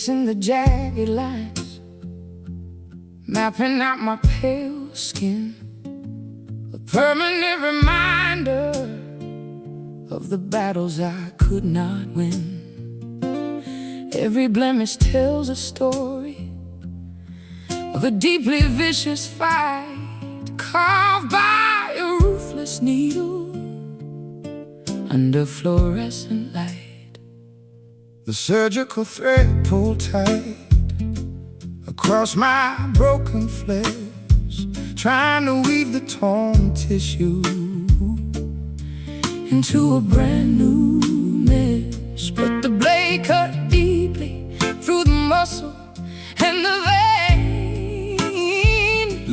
tracing the jagged lines, mapping out my pale skin, a permanent reminder of the battles I could not win. Every blemish tells a story of a deeply vicious fight, carved by a ruthless needle under fluorescent light. The surgical thread pulled tight across my broken flesh, trying to weave the torn tissue into a brand new mesh. But the blade cut deeply through the muscle and the vein,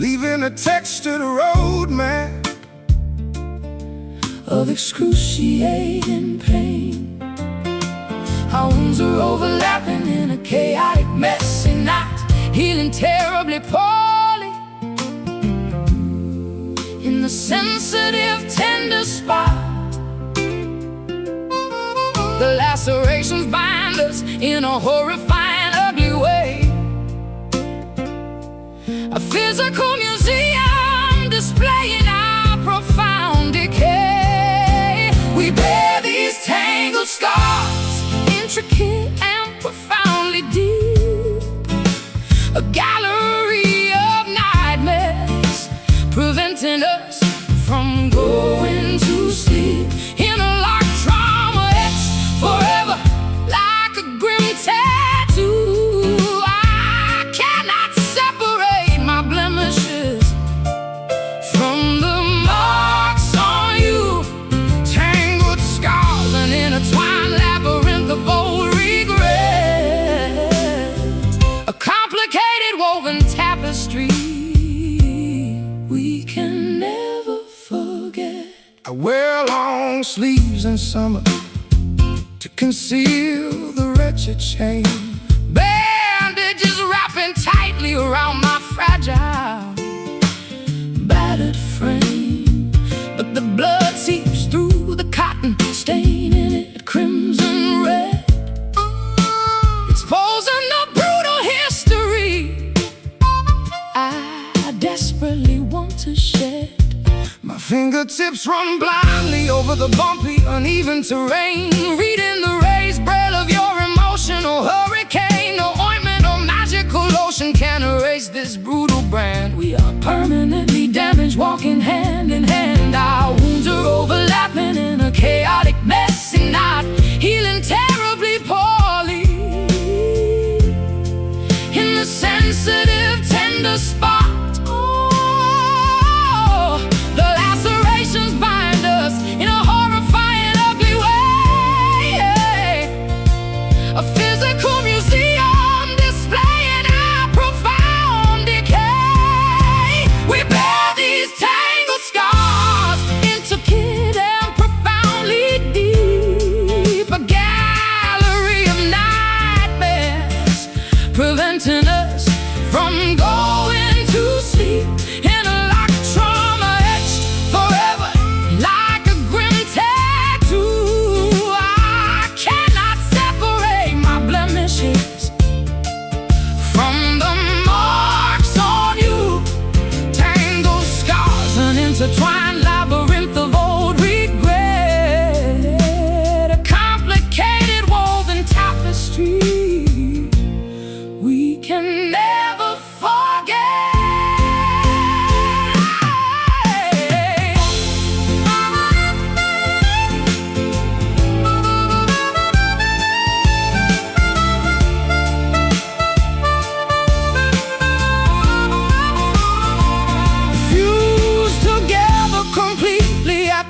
leaving a textured roadmap of excruciating pain. Our wounds are overlapping in a chaotic, messy knot, healing terribly poorly in the sensitive, tender spot. The lacerations bind us in a horrifying, ugly way. A physical museum displaying our profound decay. We bear these tangled scars, intricate and profoundly deep, a gallery of nightmares, preventing us from going to sleep. Interlocked trauma etched forever like a grim tattoo. I cannot separate my blemishes from the marks on you. Tangled scars, an intertwined labyrinth of old regret, a complicated woven tapestry we can never forget. I wear long sleeves in summer to conceal the wretched shame, bandages wrapping tightly around my fragile, battered frame. But the blood seeps through the cotton, staining it crimson red, exposing the brutal history I desperately want to shed. My fingertips run blindly over the bumpy, uneven terrain, reading the raised braille of your emotional hurricane. No ointment or magical lotion can erase this brutal brand. We are permanently damaged, walking hand in hand. Our wounds are overlapping in a chaotic, messy knot, healing terribly poorly in the sensitive, tender spot. The lacerations bind us in a horrifying, ugly way. A physical museum displaying our profound decay. We bear these tangled scars, intricate and profoundly deep, a gallery of nightmares, preventing us from going to sleep. Intertwined labyrinth of old regret, a complicated woven tapestry we can never forget.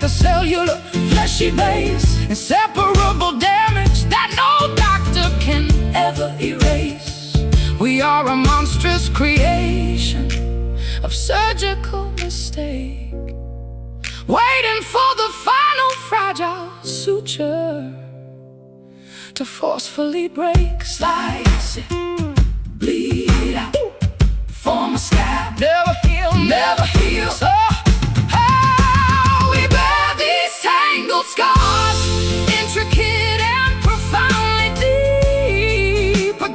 The cellular, fleshy base, inseparable damage that no doctor can ever erase. We are a monstrous creation of surgical mistake, waiting for the final fragile suture to forcefully break. Slice it, bleed out, form a scab, never heal, never heal. Tangled scars, intricate and profoundly deep, a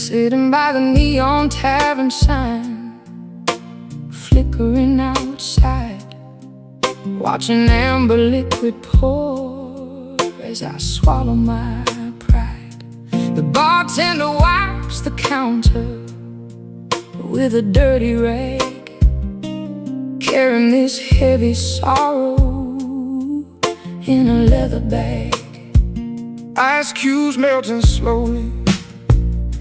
sitting by the neon tavern sign, flickering outside, watching amber liquid pour as I swallow my pride. The bartender wipes the counter with a dirty rag, carrying this heavy sorrow in a leather bag. Ice cubes melting slowly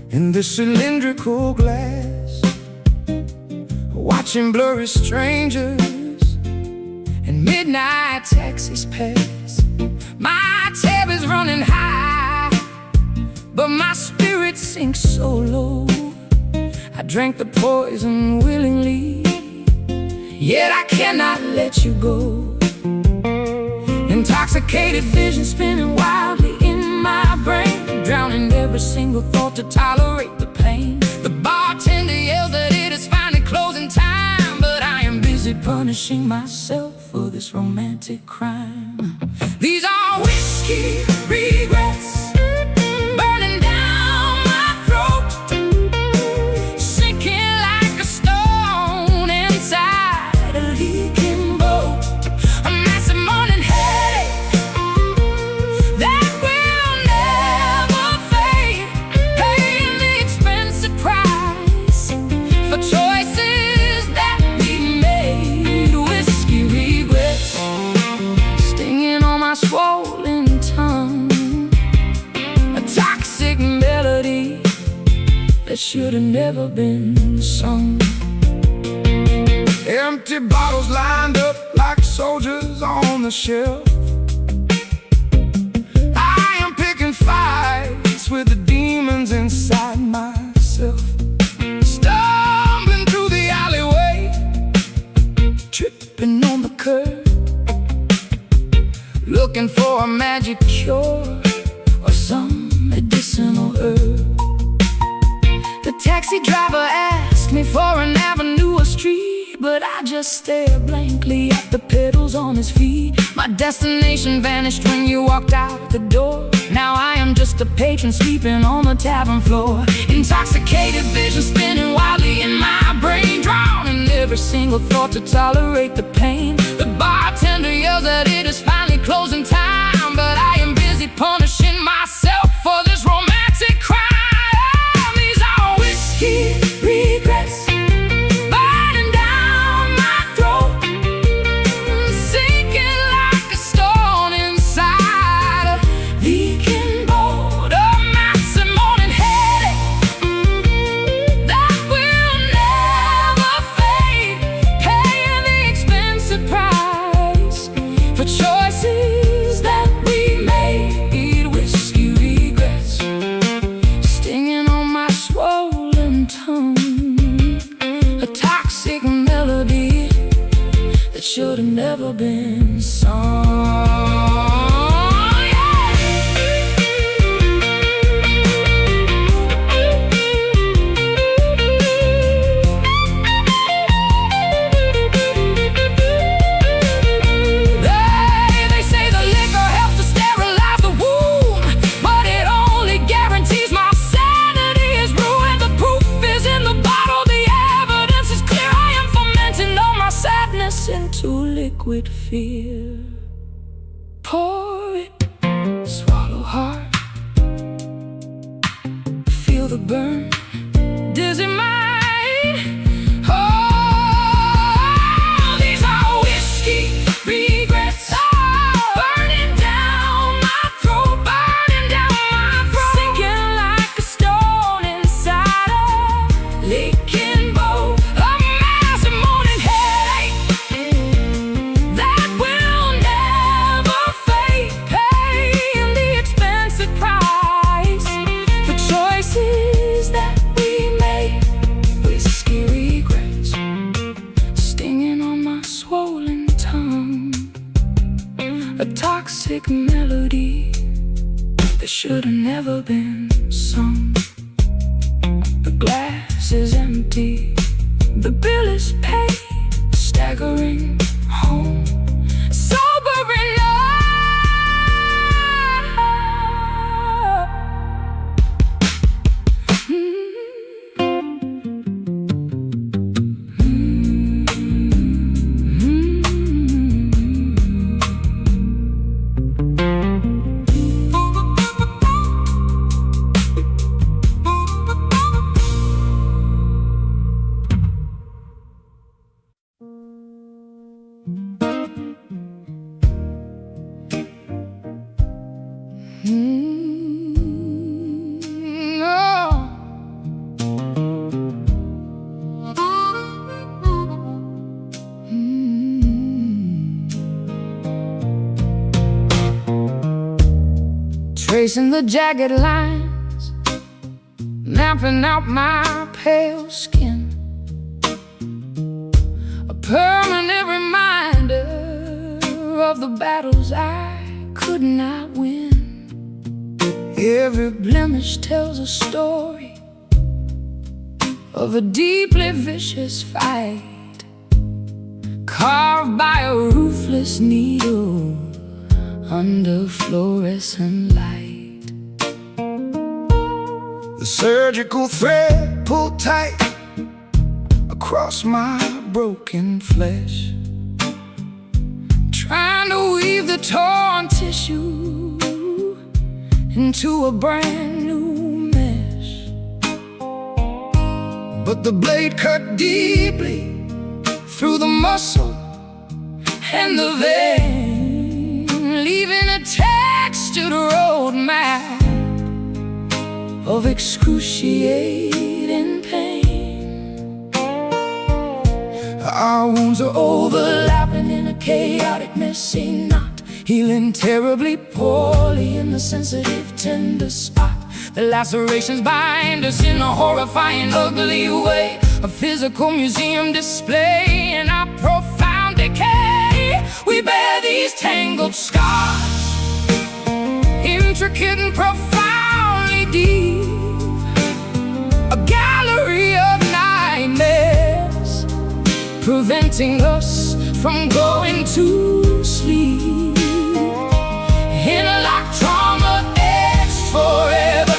in this cylindrical glass, watching blurry strangers and midnight taxis pass. My tab is running high, but my spirit sinks so low. I drank the poison willingly, yet I cannot let you go. Intoxicated vision spinning wildly in my brain, drowning every single thought to tolerate the pain. The bartender yells that it is finally closing time, but I am busy punishing myself for this romantic crime. These are whiskey regrets burning down my throat, sinking like a stone inside a leaking boat. A massive morning headache that will never fade, paying the expensive price for choices that we made. Whiskey regrets stinging on my swollen tongue, a toxic melody that should have never been sung. Empty bottles lined up like soldiers on the shelf. I am picking fights with the demons inside myself, stumbling through the alleyway, tripping on the curb, looking for a magic cure or some medicinal herb. The taxi driver asked me for an avenue or street, but I just stare blankly at the pedals on his feet. My destination vanished when you walked out the door. Now I am just a patron sleeping on the tavern floor. Intoxicated vision spinning wildly in my brain, drowning every single thought to tolerate the pain. The bartender yells that it is finally closing time, but I am busy punishing myself for this romantic crime. These are whiskey regrets burning down my throat, sinking like a stone inside a leaking boat. A massive morning headache that will never fade, paying the expensive price for choices that we made. Whiskey regrets stinging on my swollen tongue, a toxic melody that should have never been sung. They say the liquor helps to sterilize the wound, but it only guarantees my sanity is ruined. The proof is in the bottle, the evidence is clear. I am fermenting all my sadness into liquid fear. Pour it, swallow hard, feel the burn, dizzy mind. Oh, these are whiskey regrets burning down my throat, burning down my throat, sinking like a stone inside a leaking boat. A massive morning headache that will never fade, paying the expensive price for choices that we made. Whiskey regrets stinging on my swollen tongue, a toxic melody that should have never been sung. The glass is empty, the bill is paid, staggering home, sober enough. tracing the jagged lines, mapping out my pale skin. A permanent reminder of the battles I could not win. Every blemish tells a story of a deeply vicious fight, carved by a ruthless needle under fluorescent light. The surgical thread pulled tight across my broken flesh, trying to weave the torn tissue into a brand new mesh. But the blade cut deeply through the muscle and the vein, leaving a textured road map of excruciating pain. Our wounds are overlapping in a chaotic, messy knot, healing terribly poorly in the sensitive, tender spot. The lacerations bind us in a horrifying, ugly way, a physical museum display in our profound decay. We bear these tangled scars, intricate and profoundly deep, a gallery of nightmares, preventing us from going to sleep. Interlocked trauma etched forever,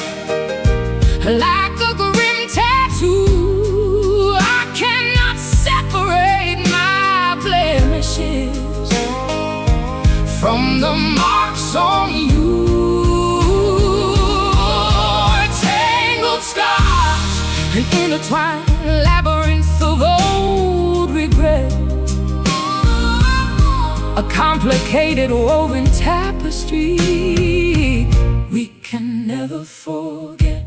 like a grim tattoo. I cannot separate my blemishes from the marks on you. Tangled scars, an intertwined labyrinth of old regret, a complicated woven tapestry we can never forget.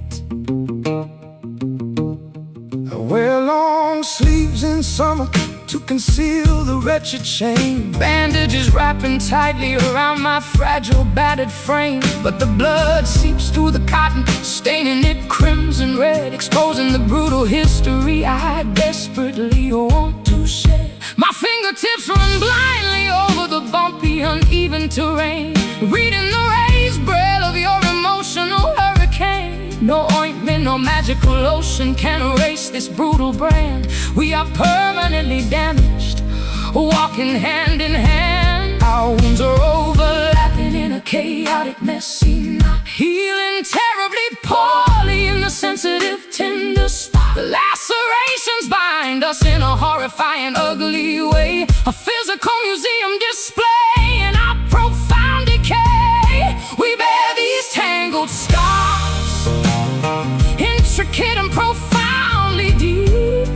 I wear long sleeves in summer to conceal the wretched shame, bandages wrapping tightly around my fragile, battered frame. But the blood seeps through the cotton, staining it crimson red, exposing the brutal history I desperately want to shed. My fingertips run blindly over the bumpy, uneven terrain, reading the raised braille of your emotional hurricane. No ointment, no magical lotion can erase this brutal brand. We are permanently damaged, walking hand in hand. Our wounds are overlapping in a chaotic, messy knot, healing terribly poorly in the sensitive, tender spot. The lacerations bind us in a horrifying, ugly way, a physical museum display in our profound decay. We bear these tangled scars, intricate and profoundly deep,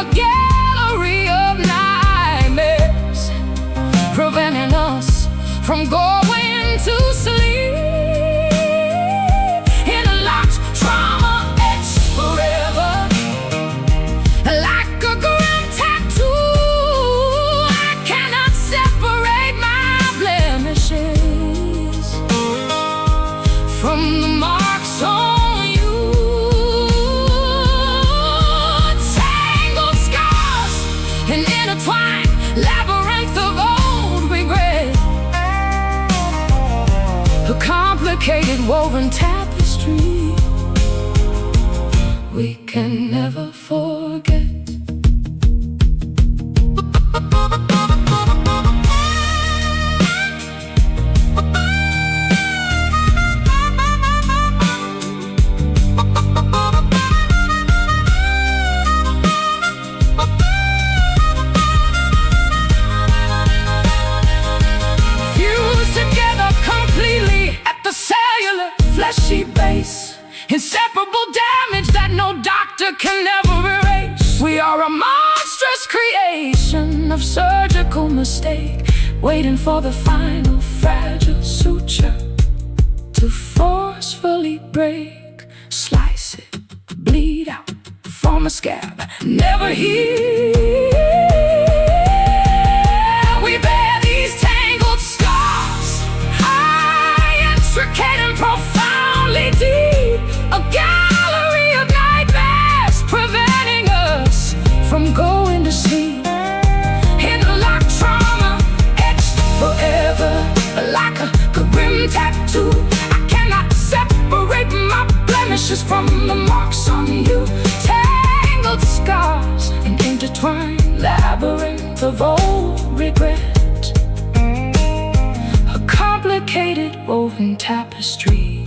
a gallery of nightmares, preventing us from going to sleep. Interlocked trauma etched forever, like a grim tattoo. I cannot separate my blemishes from the marks on you. Tangled scars, an intertwined labyrinth of old regret, a complicated woven tapestry we can never forget. Fused together completely at the cellular, fleshy base, inseparable damage that no doctor can ever erase. We are a monstrous creation of surgical mistake, waiting for the final fragile suture to forcefully break. Slice it, bleed out, form a scab, never heal. We bear these tangled scars, intricate blemishes from the marks on you, tangled scars, an intertwined labyrinth of old regret, a complicated woven tapestry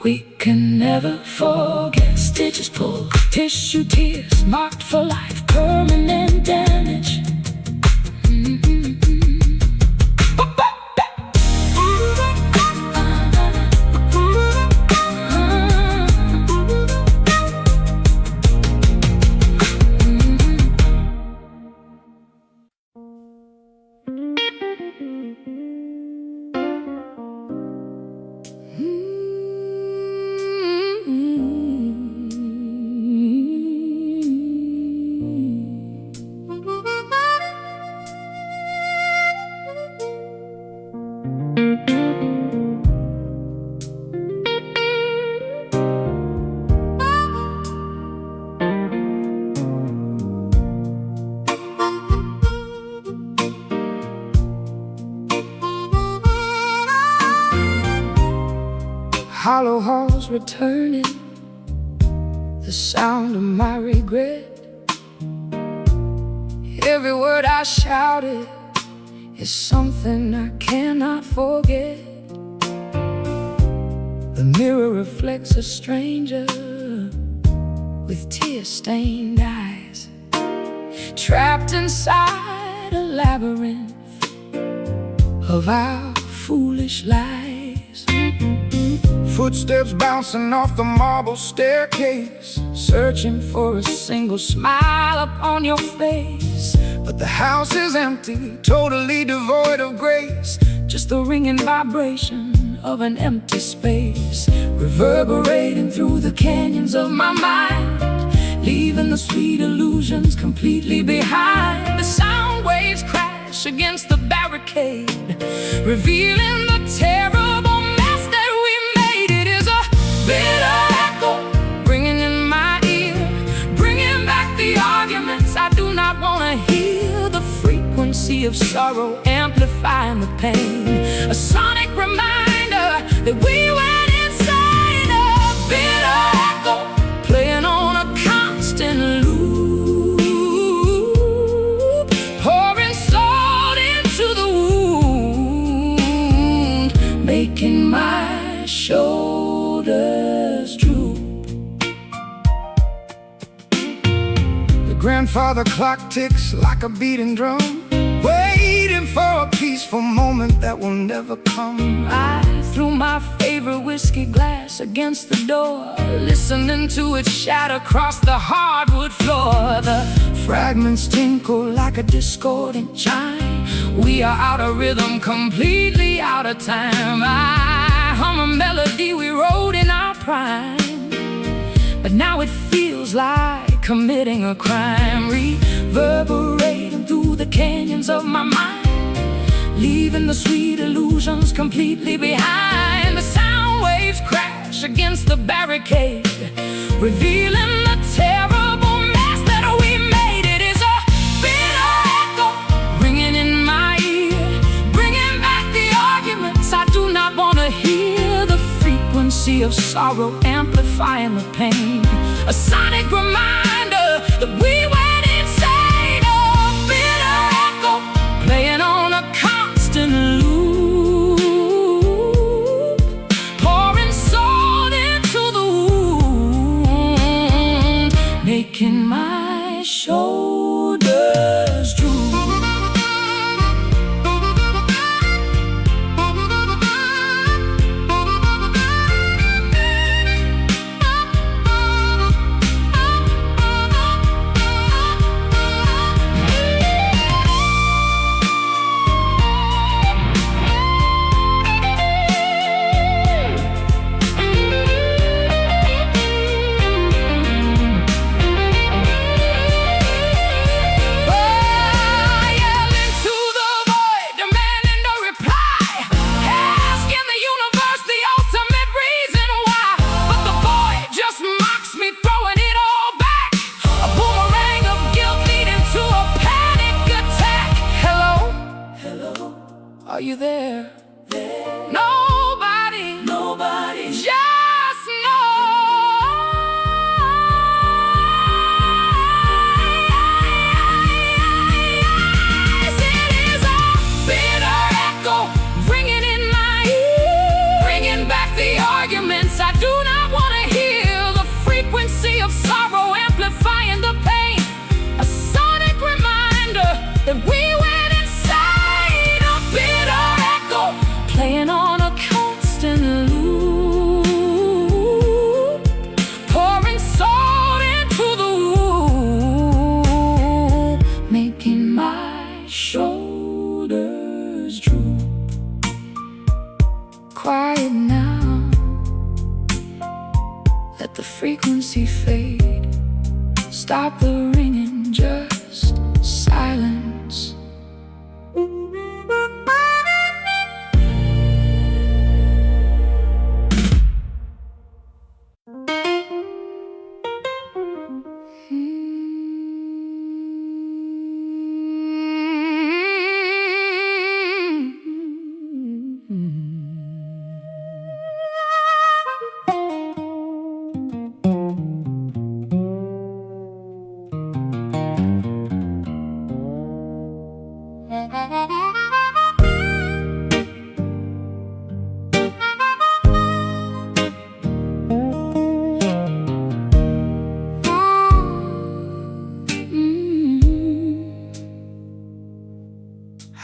we can never forget. Stitches pulled, tissue tears, marked for life, permanent damage. Hollow halls returning, the sound of my regret. Every word I shouted is something I cannot forget. The mirror reflects a stranger with tear-stained eyes, trapped inside a labyrinth of our foolish lies. Footsteps bouncing off the marble staircase, searching for a single smile upon your face. But the house is empty, totally devoid of grace, just the ringing vibration of an empty space, reverberating through the canyons of my mind, leaving the sweet illusions completely behind. The sound waves crash against the barricade, revealing the terrible mess that we made. It is a bitter echo ringing in my ear, bringing back the arguments I do not want to hear. The frequency of sorrow amplifying the pain, a sonic reminder that we went insane. A bitter echo playing on a constant loop, pouring salt into the wound, making my shoulders droop. The grandfather clock ticks like a beating drum, waiting for a peaceful moment that will never come. I threw my favorite whiskey glass against the door, listening to it shatter across the hardwood floor. The fragments tinkle like a discordant chime. We are out of rhythm, completely out of time. I hum a melody we wrote in our prime, but now it feels like committing a crime, reverberating through the canyons of my mind, leaving the sweet illusions completely behind. The sound waves crash against the barricade, revealing the terrible mess that we made. It is a bitter echo ringing in my ear, bringing back the arguments I do not want to hear. The frequency of sorrow amplifying the pain, a sonic reminder that we went insane. A bitter echo playing on a constant loop, pouring salt into the wound, making my shoulders droop. Are you there? Nobody, just the frequency fade. Stop the ringing, just silence.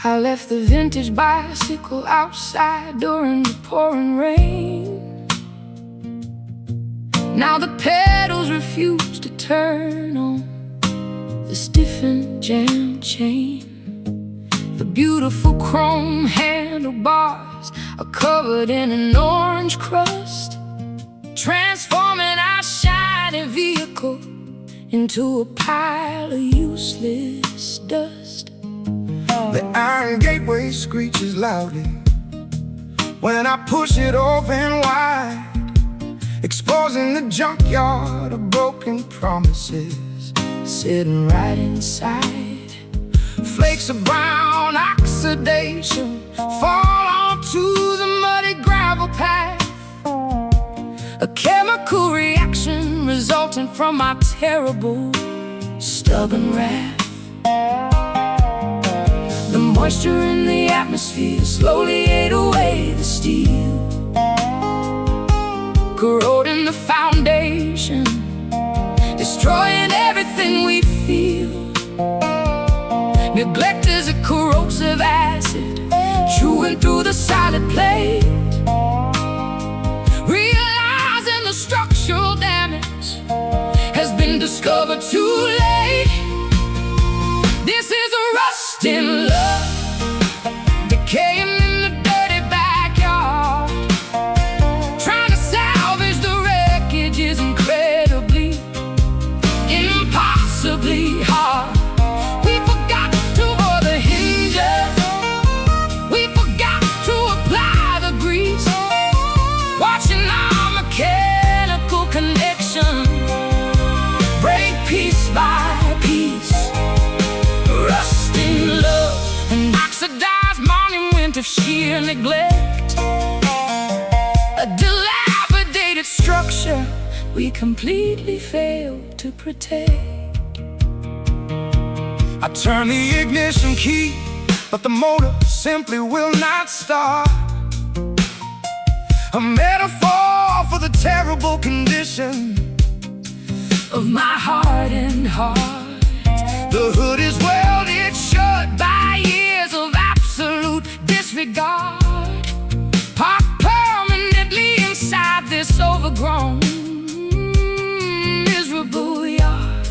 I left the vintage bicycle outside during the pouring rain. Now the pedals refuse to turn on the stiffened jam chain. The beautiful chrome handlebars are covered in an orange crust, transforming our shiny vehicle into a pile of useless dust. The iron gateway screeches loudly when I push it open wide, exposing the junkyard of broken promises sitting right inside. Flakes of brown oxidation fall onto the muddy gravel path, a chemical reaction resulting from my terrible, stubborn wrath. The moisture in the atmosphere slowly ate away the steel, corroding the foundation, destroying everything we feel. Neglect is a corrosive acid, chewing through the solid plate. Realizing the structural damage has been discovered too late. This is a rust in love, decaying in the dirty backyard. Trying to salvage the wreckage is incredibly, impossibly hard. We forgot to oil the hinges, we forgot to apply the grease, watching our mechanical connection break piece by piece. Rusting love, an oxidized monument of sheer neglect, a dilapidated structure we completely failed to protect. I turn the ignition key, but the motor simply will not start. A metaphor for the terrible condition of my hardened heart. The hood is welded shut by years of absolute disregard, parked permanently inside this overgrown, miserable yard.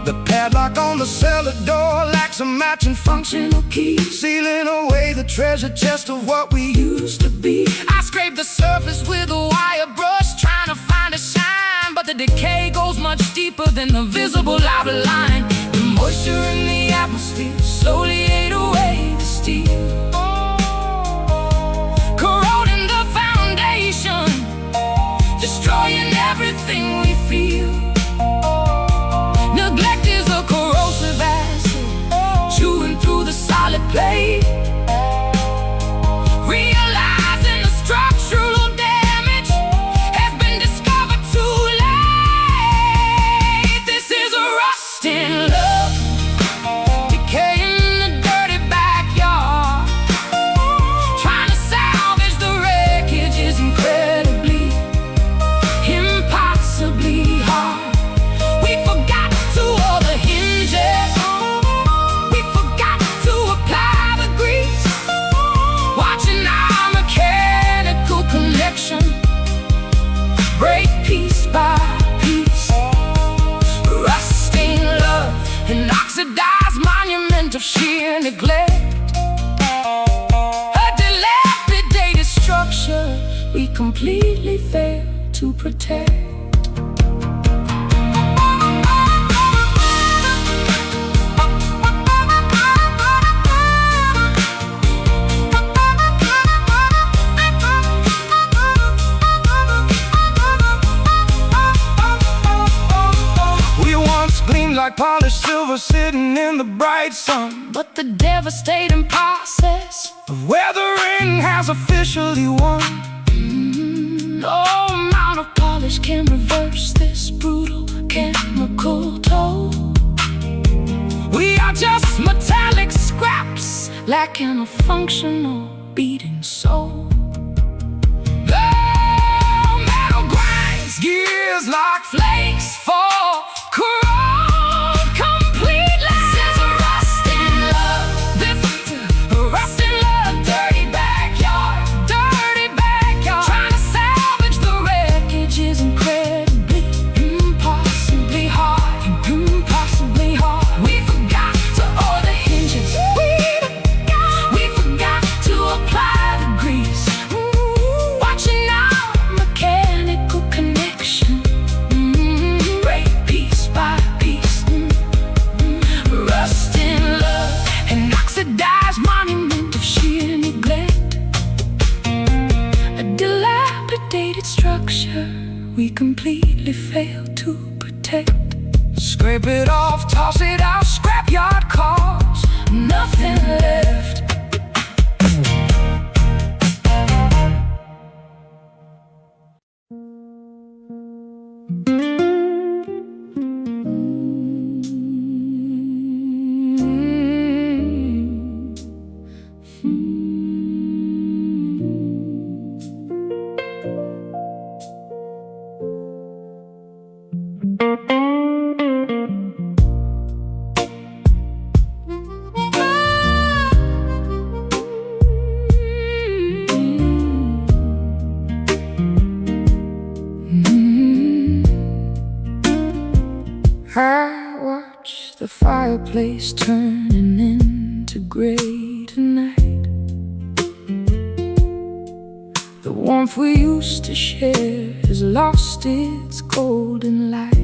The padlock on the cellar door lacks a matching functional key, sealing away the treasure chest of what we used to be. I scrape the surface with a wire brush, trying to find a shine, but the decay goes much deeper than the visible outer line. The moisture in the atmosphere slowly ate away the steel, corroding the foundation, destroying everything we feel. Neglect is a corrosive acid, chewing through the solid plate. Realizing the structural damage has been discovered too late. This is a rust in love, decaying in the dirty backyard. Trying to salvage the wreckage is incredibly, impossibly hard. We forgot to oil the hinges, we forgot to apply the grease, watching our mechanical connection break piece by piece. Rusting love, an oxidized monument of sheer neglect, a dilapidated structure we completely failed to protect. Like polished silver sitting in the bright sun, but the devastating process of weathering has officially won. No amount of polish can reverse this brutal chemical toll. We are just metallic scraps lacking a functional beating soul. The metal grinds gears like flakes fall. We completely fail to protect. Scrape it off, toss it out, scrapyard calls, nothing left. I watch the fireplace turning into gray tonight. The warmth we used to share has lost its golden light.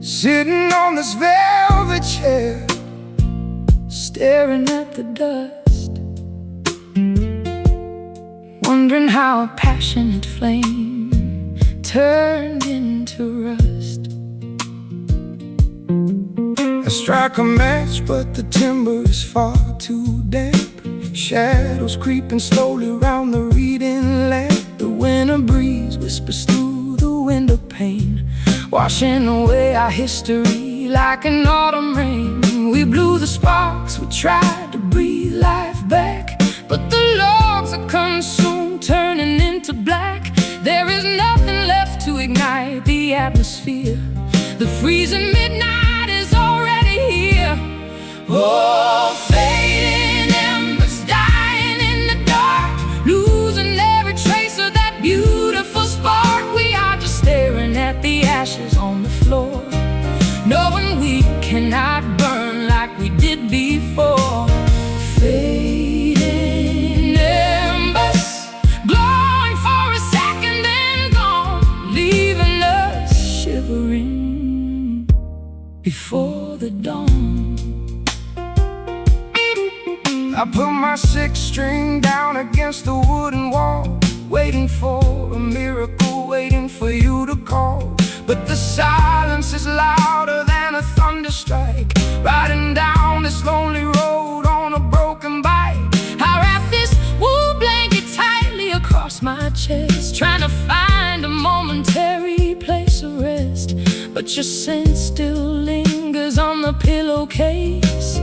Sitting on this velvet chair, staring at the dust, wondering how a passionate flame turned into rust. I strike a match, but the timber is far too damp. Shadows creeping slowly round the reading lamp. The winter breeze whispers through the window pane, washing away our history like an autumn rain. We blew the sparks, we tried to breathe life back, but the logs are consumed, turning into black. There is nothing left to ignite the atmosphere. The freezing midnight is already here. Oh, fading embers dying in the dark, losing every trace of that beautiful spark. We are just staring at the ashes on the floor, knowing we cannot burn like we did before. Fading embers, glowing for a second and gone, leaving us shivering before the dawn. I put my sixth string down against the wooden wall, waiting for a miracle, waiting for you to call. But the silence is louder than a thunder strike, riding down this lonely road on a broken bike. I wrap this wool blanket tightly across my chest, trying to find a momentary place of rest, but your scent still lingers on the pillowcase,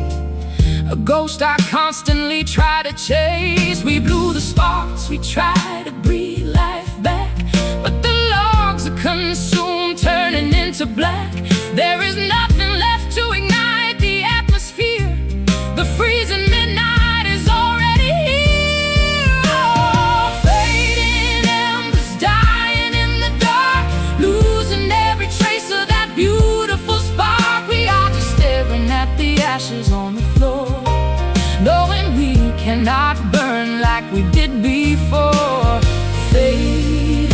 a ghost I constantly try to chase. We blew the sparks, we try to breathe life back, but the logs are consumed, turning into black. There is nothing left to ignite the atmosphere. The freezing midnight is already here. Oh, fading embers dying in the dark, losing every trace of that beautiful spark. We are just staring at the ashes on the floor, knowing we cannot burn like we did before. Fading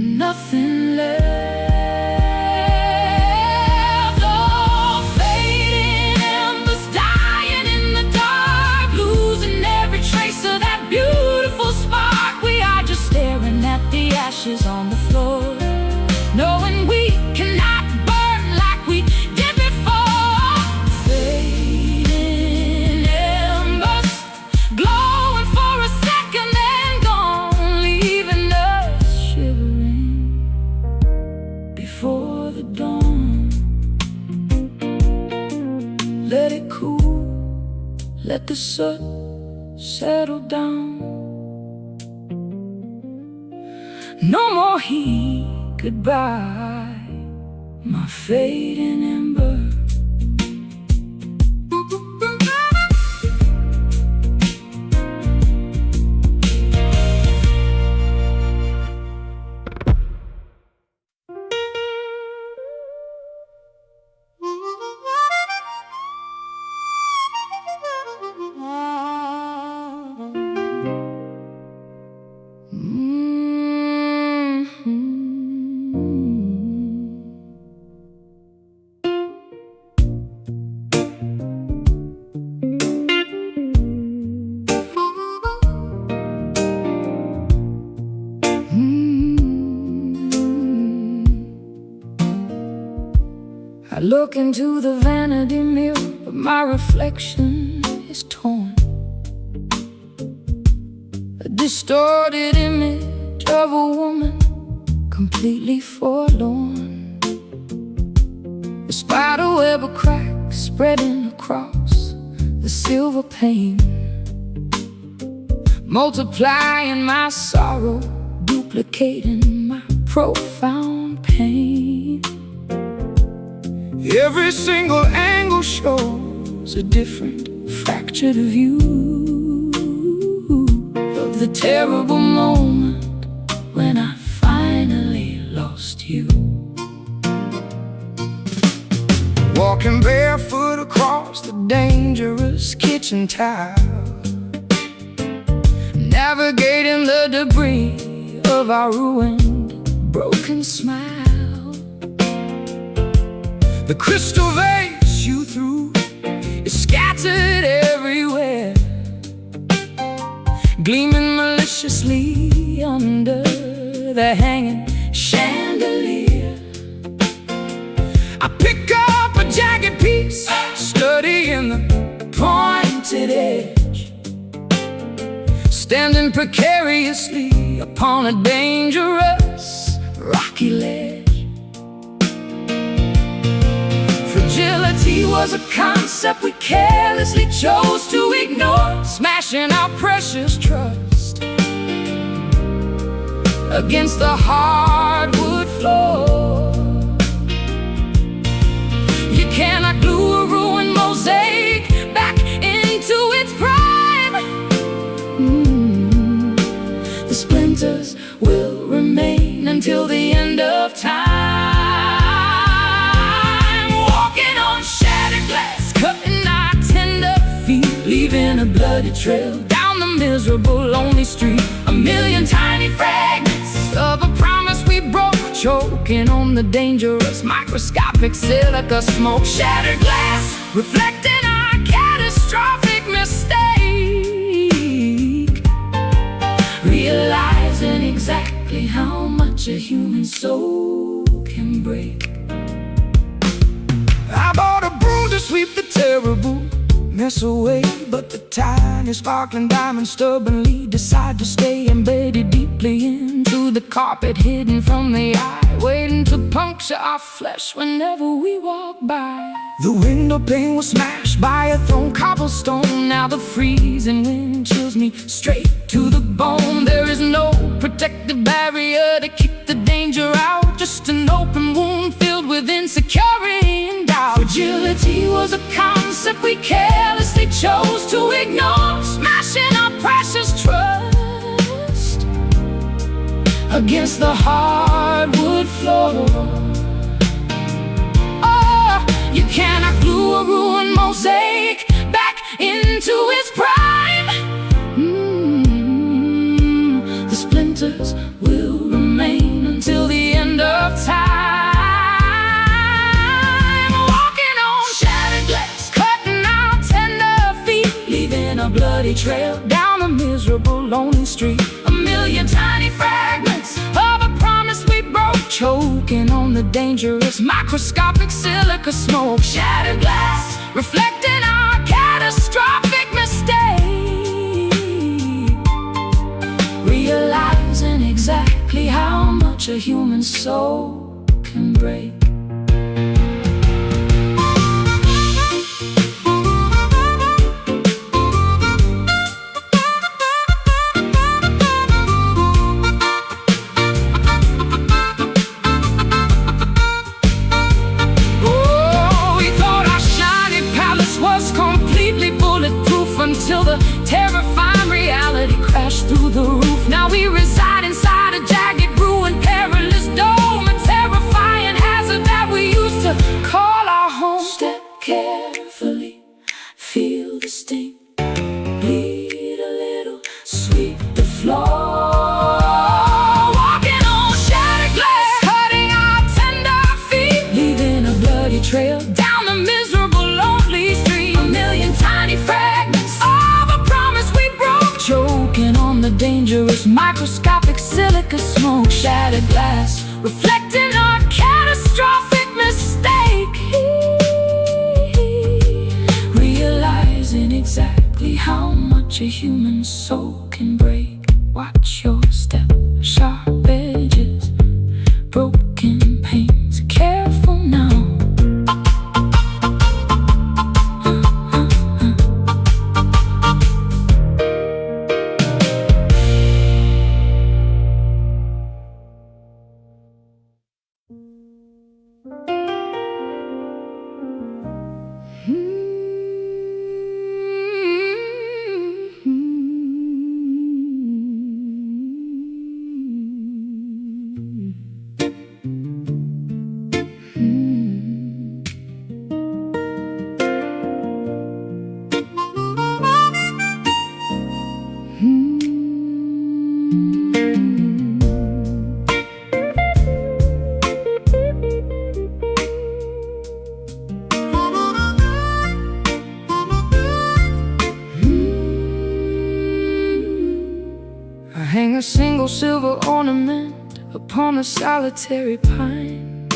nothing left. Oh, fading embers dying in the dark, losing every trace of that beautiful spark. We are just staring at the ashes on the floor, knowing we cannot burn like we did before. Fading embers, glowing for a second, then gone, leaving us shivering before the dawn. Let it cool, let the soot settle down. No more heat, goodbye, my fading ember. I look into the vanity mirror, but my reflection is torn. A distorted image of a woman completely forlorn. A spider web of cracks spreading across the silver pane, multiplying my sorrow, duplicating my profound pain. Every single angle shows a different fractured view of the terrible moment when I finally lost you. Walking barefoot across the dangerous kitchen tile, navigating the debris of our ruined, broken smile. the crystal vase you threw is scattered everywhere, gleaming maliciously under the hanging chandelier. I pick up a jagged piece, studying the Pointed edge, standing precariously upon a dangerous rocky ledge. Fragility was a concept we carelessly chose to ignore, smashing our precious trust against the hardwood floor. You cannot glue a ruined mosaic back into its prime. The splinters will remain until the end of time, walking on shattered glass, cutting our tender feet, leaving a bloody trail down the miserable, lonely street. A million tiny fragments of a promise we broke, choking on the dangerous microscopic silica smoke. Shattered glass, reflecting our catastrophic mistake, realizing exactly how much a human soul can break. I bought a broom to sweep the terrible mess away, but the tiny sparkling diamond stubbornly decide to stay embedded deeply into the carpet, hidden from the eye, waiting to puncture our flesh whenever we walk by. The window pane was smashed by a thrown cobblestone. Now the freezing wind chills me straight to the bone. There is no protective barrier to keep the danger out, just an open wound filled with insecurity and doubt. Fragility was a concept we carelessly chose to ignore, smashing our precious trust against the hardwood floor. Oh, you cannot glue a ruined mosaic back into its prime. The splinters will remain until street. A million tiny fragments of a promise we broke, choking on the dangerous microscopic silica smoke. Shattered glass, reflecting our catastrophic mistake, realizing exactly how much a human soul can break. Until the terrifying reality crashed through the roof. Now we reside inside a jagged, ruined, perilous dome, a terrifying hazard that we used to call our home. Step carefully, feel the sting, bleed a little, sweep the floor. Walking on shattered glass, cutting our tender feet, leaving a bloody trail down the miserable, lonely street. A million tiny fragments, choking on the dangerous microscopic silica smoke. Shattered glass, reflecting our catastrophic mistake, realizing exactly how much a human soul can break. Watch your step, sharp edges, broken pains, careful now. Hang a single silver ornament upon a solitary pine,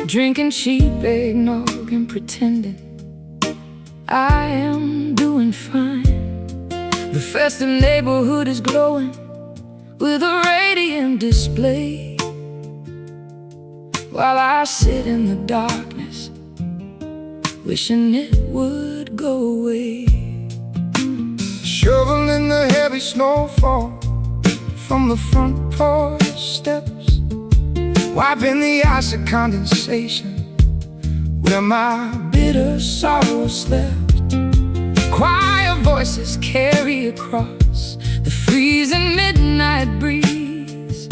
drinking cheap eggnog and pretending I am doing fine. The festive neighborhood is glowing with a radiant display, while I sit in the darkness, wishing it would go away. Shoveling the heavy snowfall from the front porch steps, wiping the ice of condensation where my bitter sorrow slept. Choir voices carry across the freezing midnight breeze,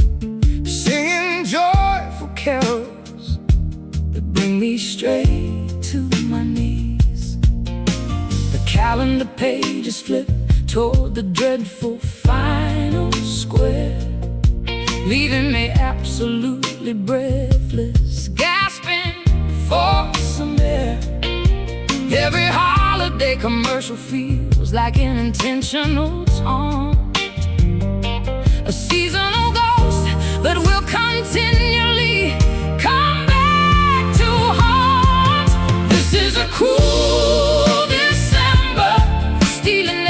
singing joyful carols that bring me straight to my knees. The calendar pages flip toward the dreadful final square, leaving me absolutely breathless, gasping for some air. Every holiday commercial feels like an intentional taunt, a seasonal ghost that will continually come back to haunt. This is a cool December, stealing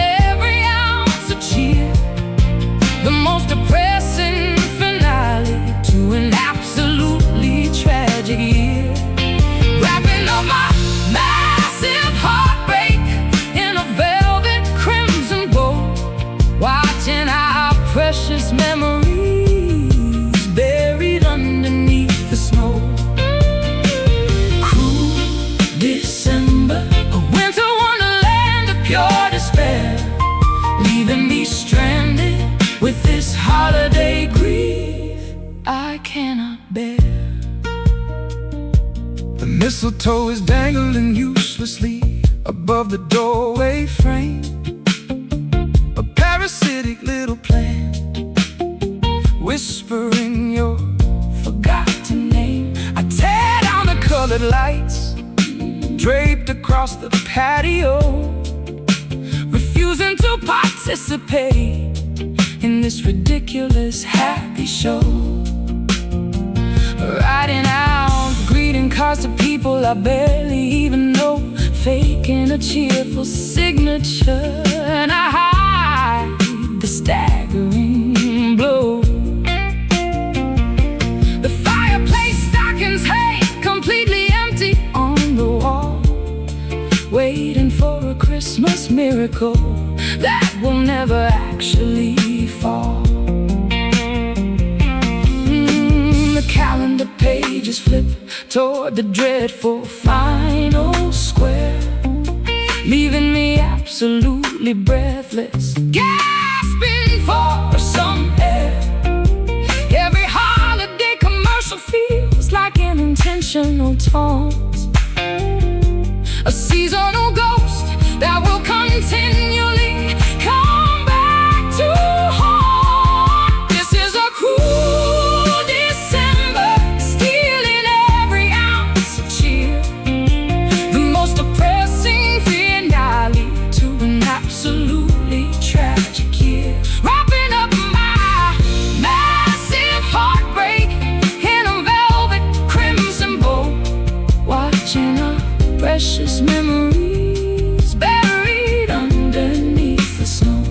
the most depressing finale to an absolutely tragic year, wrapping up my massive heartbreak in a velvet crimson bow, watching our precious memories buried underneath the snow. Cool December, a winter wonderland of pure despair, leaving me stranded with this holiday grief I cannot bear. The mistletoe is dangling uselessly above the doorway frame, a parasitic little plant whispering your forgotten name. I tear down the colored lights draped across the patio, refusing choosing to participate in this ridiculous happy show. Writing out greeting cards to people I barely even know, faking a cheerful signature, and I hide the staggering blow. The fireplace stockings hang completely empty on the wall, waiting for a Christmas miracle that will never actually fall. The calendar pages flip toward the dreadful final square, leaving me absolutely breathless, gasping for some air. Every holiday commercial feels like an intentional taunt, a seasonal ghost that will continually come back to haunt. This is a cruel December, stealing every ounce of cheer, the most depressing finale to an absolutely tragic year. Wrapping up my massive heartbreak in a velvet crimson bow, watching our precious memories buried underneath the snow.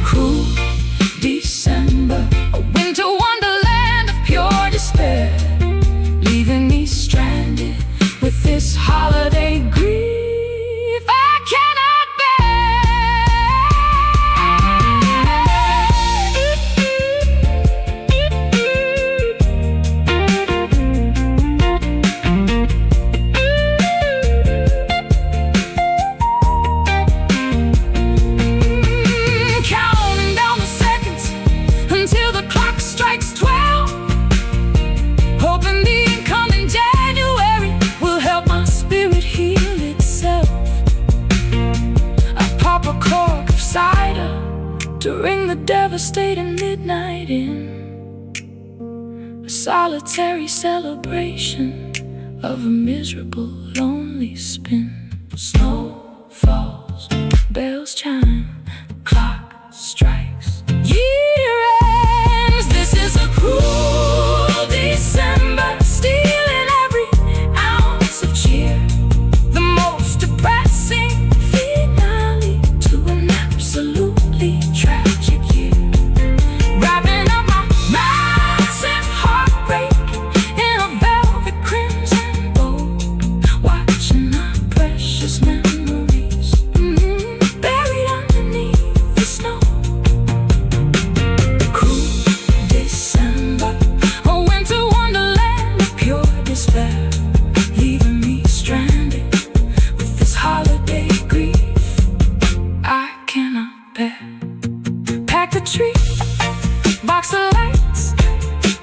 Cruel December, a winter wonderland of pure despair, leaving me stranded with this holiday grief I cannot Counting down the seconds until the clock strikes 12, hoping the incoming January will help my spirit heal itself. I pop a cork of cider to ring the devastating midnight in, a solitary celebration of a miserable, lonely spin. Snow falls, bells chime, clock strikes, year ends. This is a cruel December, stealing every ounce of cheer, the most depressing finale to an absolutely tragic year. Wrapping up my massive heartbreak in a velvet crimson bow, watching our precious memories buried underneath the snow. Cruel December, a winter wonderland of pure despair, leaving me stranded with this holiday grief I cannot bear. Pack the tree, box the lights,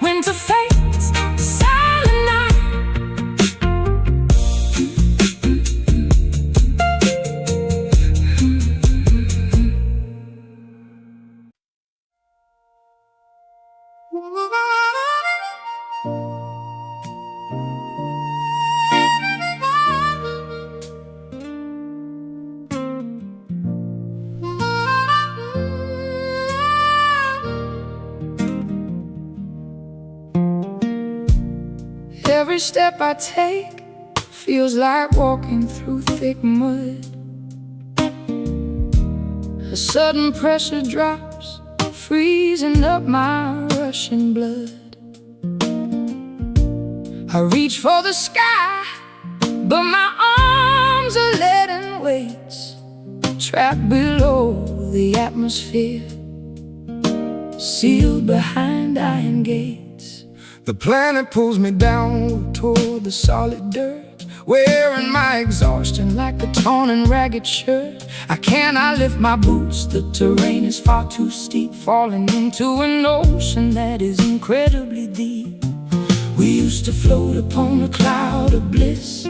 winter fades, silent night. Every step I take feels like walking through thick mud. A sudden pressure drops, freezing up my rushing blood. I reach for the sky, but my arms are leaden weights, trapped below the atmosphere, sealed behind iron gates. The planet pulls me downward toward the solid dirt, wearing my exhaustion like a torn and ragged shirt. I cannot lift my boots, the terrain is far too steep, falling into an ocean that is incredibly deep. We used to float upon a cloud of bliss,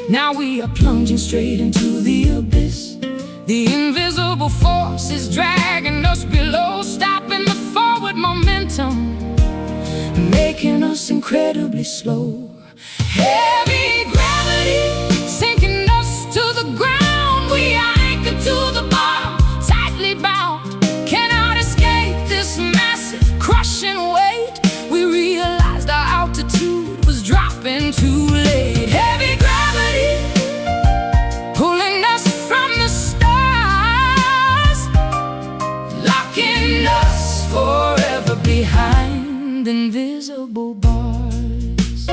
now we are plunging straight into the abyss. The invisible force is dragging us below, stopping the forward momentum, making us incredibly slow. Heavy gravity sinking us to the ground, we are anchored to behind invisible bars.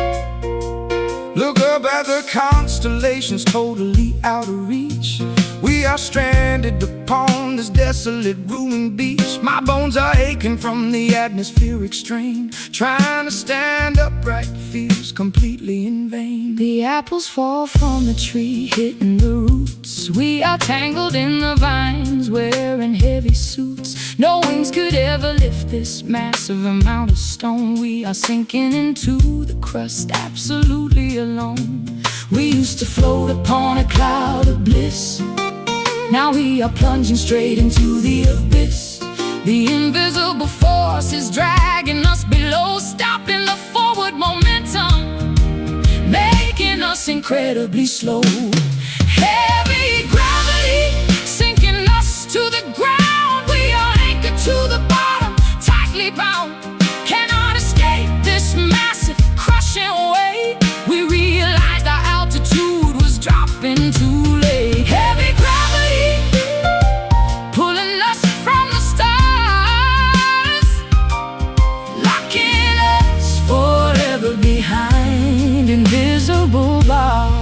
Look up at the constellations, totally out of reach. We are stranded upon this desolate, ruined beach. My bones are aching from the atmospheric strain. Trying to stand upright feels completely in vain. The apples fall from the tree, hitting the roots. We are tangled in the vines, wearing heavy suits. No wings could ever lift this massive amount of stone. We are sinking into the crust, absolutely alone. We used to float upon a cloud of bliss. Now we are plunging straight into the abyss. The invisible force is dragging us below, stopping the forward momentum, making us incredibly slow. Heavy gravity sinking us to the ground. We are anchored to the bottom, tightly bound. Cannot escape this massive crushing weight. We realized our altitude was dropping too late. Heavy gravity pulling us from the stars, locking us forever behind invisible bars.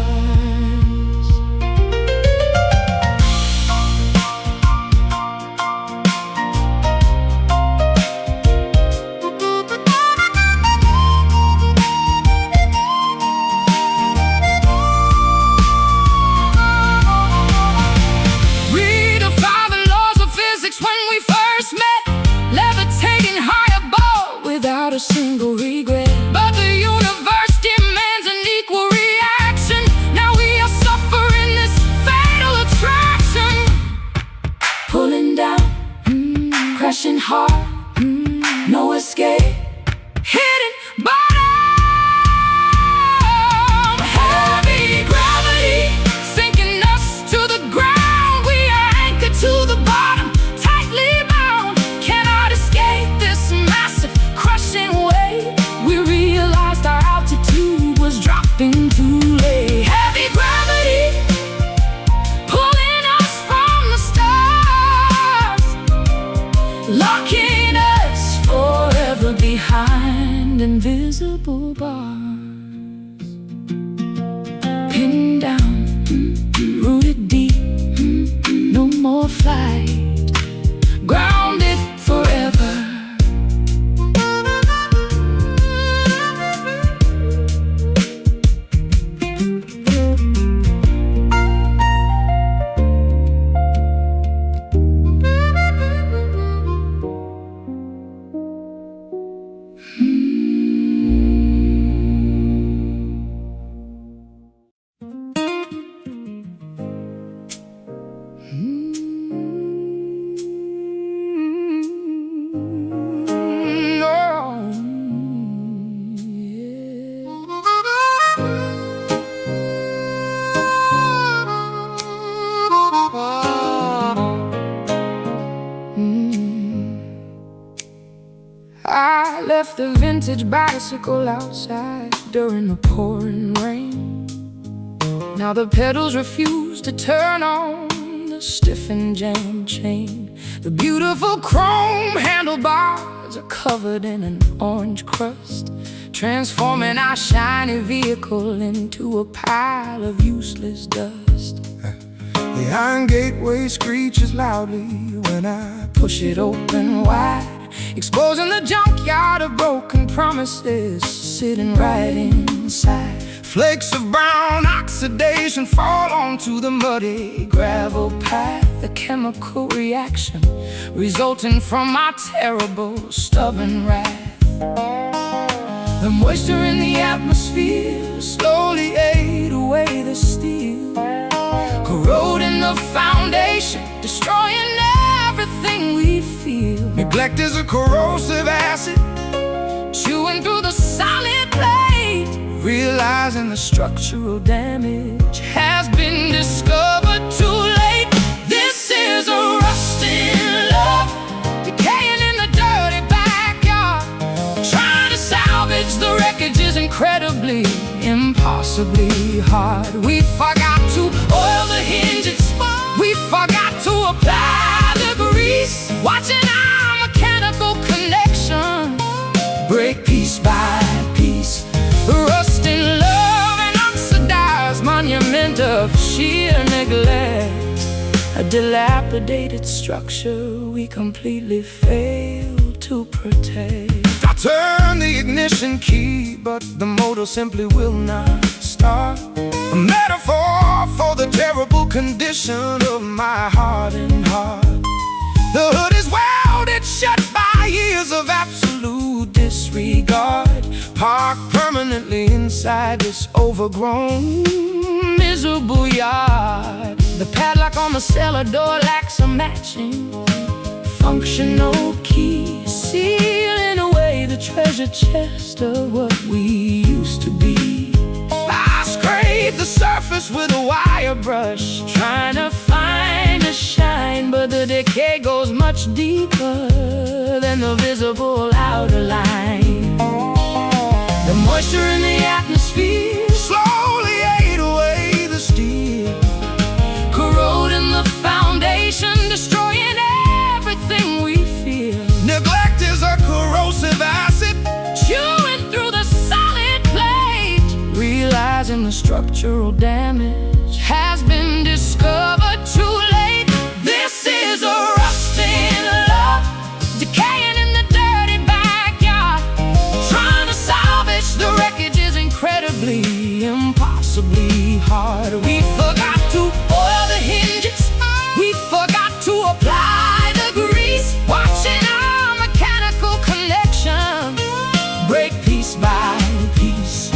A single regret, but the universe demands an equal reaction. Now we are suffering this fatal attraction, pulling down, crashing hard, no escape, hitting bottom. Heavy gravity sinking us to the ground. We are anchored to the bottom, tightly bound. Cannot escape this massive crushing weight. We realized our altitude was dropping too late. Heavy gravity pulling us from the stars, locking us forever behind invisible bars. Pinned down, rooted deep, no more flight, grounded forever. I left the vintage bicycle outside during the pouring rain. Now the pedals refuse to turn on the stiff and jammed chain. The beautiful chrome handlebars are covered in an orange crust, transforming our shiny vehicle into a pile of useless dust. The iron gateway screeches loudly when I push it open wide, exposing the junkyard of broken promises sitting right inside. Flakes of brown oxidation fall onto the muddy gravel path, a chemical reaction resulting from my terrible, stubborn wrath. The moisture in the atmosphere slowly ate away the steel, corroding the foundation, destroying everything we feel. Neglect is a corrosive acid, chewing through the solid plate. realizing the Structural damage has been discovered too late. This is a rusting love, decaying in the dirty backyard. Trying to salvage the wreckage is incredibly, impossibly hard. We forgot to oil the hinges, we forgot to apply the grease, watching our mechanical connections dilapidated structure we completely fail to protect. I turn the ignition key, but the motor simply will not start. A metaphor for the terrible condition of my hardened heart. The hood is welded shut by years of absolute disregard, parked permanently inside this overgrown, miserable yard. The padlock on the cellar door lacks a matching functional key, sealing away the treasure chest of what we used to be. I scrape the surface with a wire brush, trying to find a shine, but the decay goes much deeper than the visible outer line. The moisture in the atmosphere slowly ate away the steel, corroding the foundation, destroying everything we feel. Neglect is a corrosive acid, Chewing through the solid plate, realizing the structural damage has been discovered too late. This is a rusting love, decaying in the dirty backyard. Trying to salvage the wreckage is incredibly, impossibly hard. We forgot to oil the hinges, we forgot to apply the grease, watching our mechanical connection break piece by piece.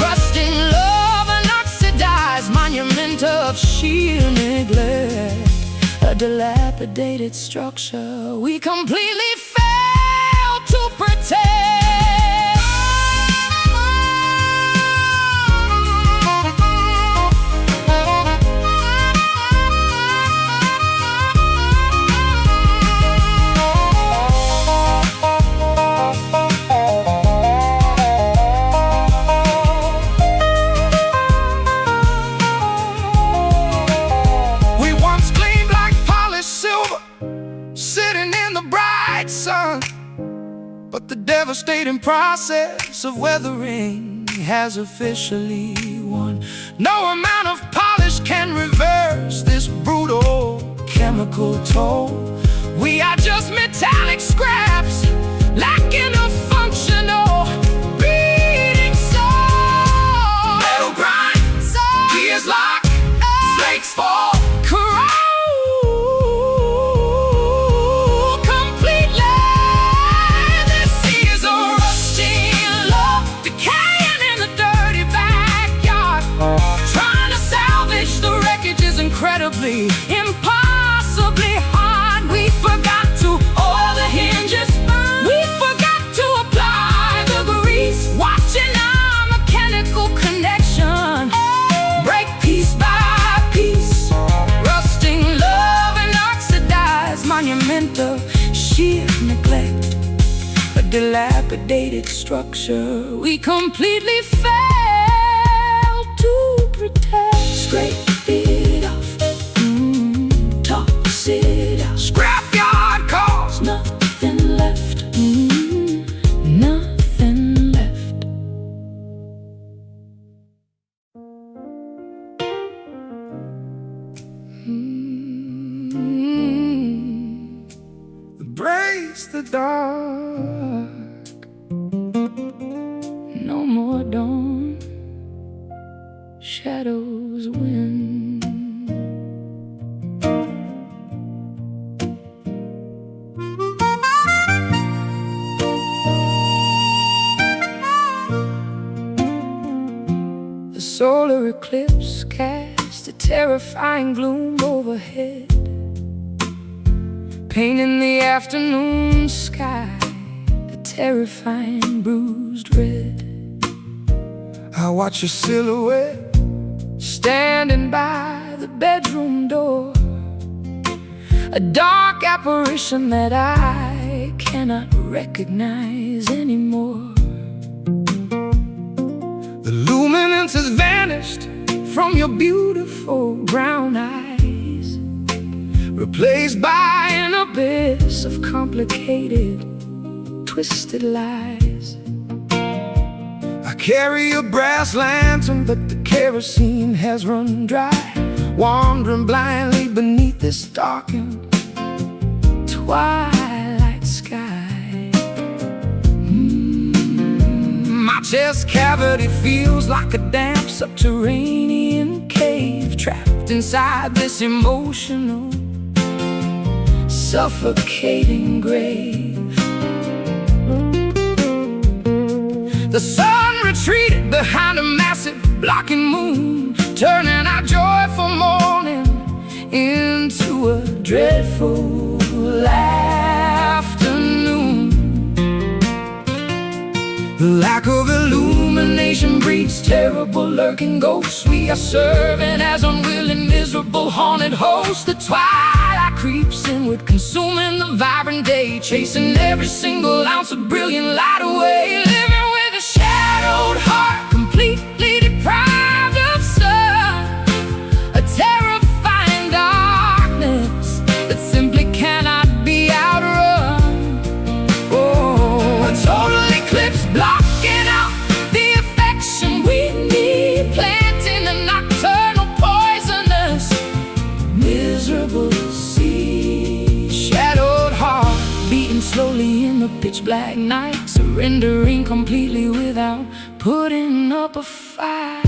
Rusting love, an oxidized monument of sheer neglect, a dilapidated structure we completely fail to protect. we once gleamed like polished silver, sitting in the bright sun. But the devastating process of weathering has officially won. No amount of polish can reverse this brutal chemical toll. We are just metallic scraps, lacking a functional beating soul. Metal grind, gears lock, flakes fall, corrode completely. This is a rusting love, decaying in the dirty backyard. Trying to salvage the wreckage is incredibly, impossibly hard. We forgot to oil the hinges, we forgot to apply the grease, watching our mechanical connection break piece by piece. Rusting love, an oxidized monument of sheer neglect, a dilapidated structure we completely fail to protect. Scrape it off, toss it out, scrapyard calls, nothing left, nothing left. Embrace the dark, No more dawn, shadows win. The solar eclipse cast a terrifying gloom overhead, painting the afternoon sky a terrifying bruised red. I watch your silhouette Standing by the bedroom door, a dark apparition that I cannot recognize anymore. The luminance has vanished From your beautiful brown eyes, replaced by an abyss of complicated, twisted lies. I carry a brass lantern, but the kerosene has run dry. wandering blindly beneath this darkened twilight sky. My chest cavity feels like a damp subterranean cave, trapped inside this emotional, suffocating grave. The sun retreated behind a massive blocking moon, turning our joyful morning into a dreadful afternoon. The lack of illumination breeds terrible lurking ghosts. We are serving as unwilling, miserable, haunted hosts. The twilight creeps inward, consuming the vibrant day, chasing every single ounce of brilliant light away. Living with a shadowed heart, completely deprived of sun. A terrifying darkness that simply cannot be outrun. Oh, a total eclipse blocking out the affection we need, planting a nocturnal poisonous, miserable seed. Shadowed heart beating slowly in the pitch black night, surrendering completely without putting up a fight.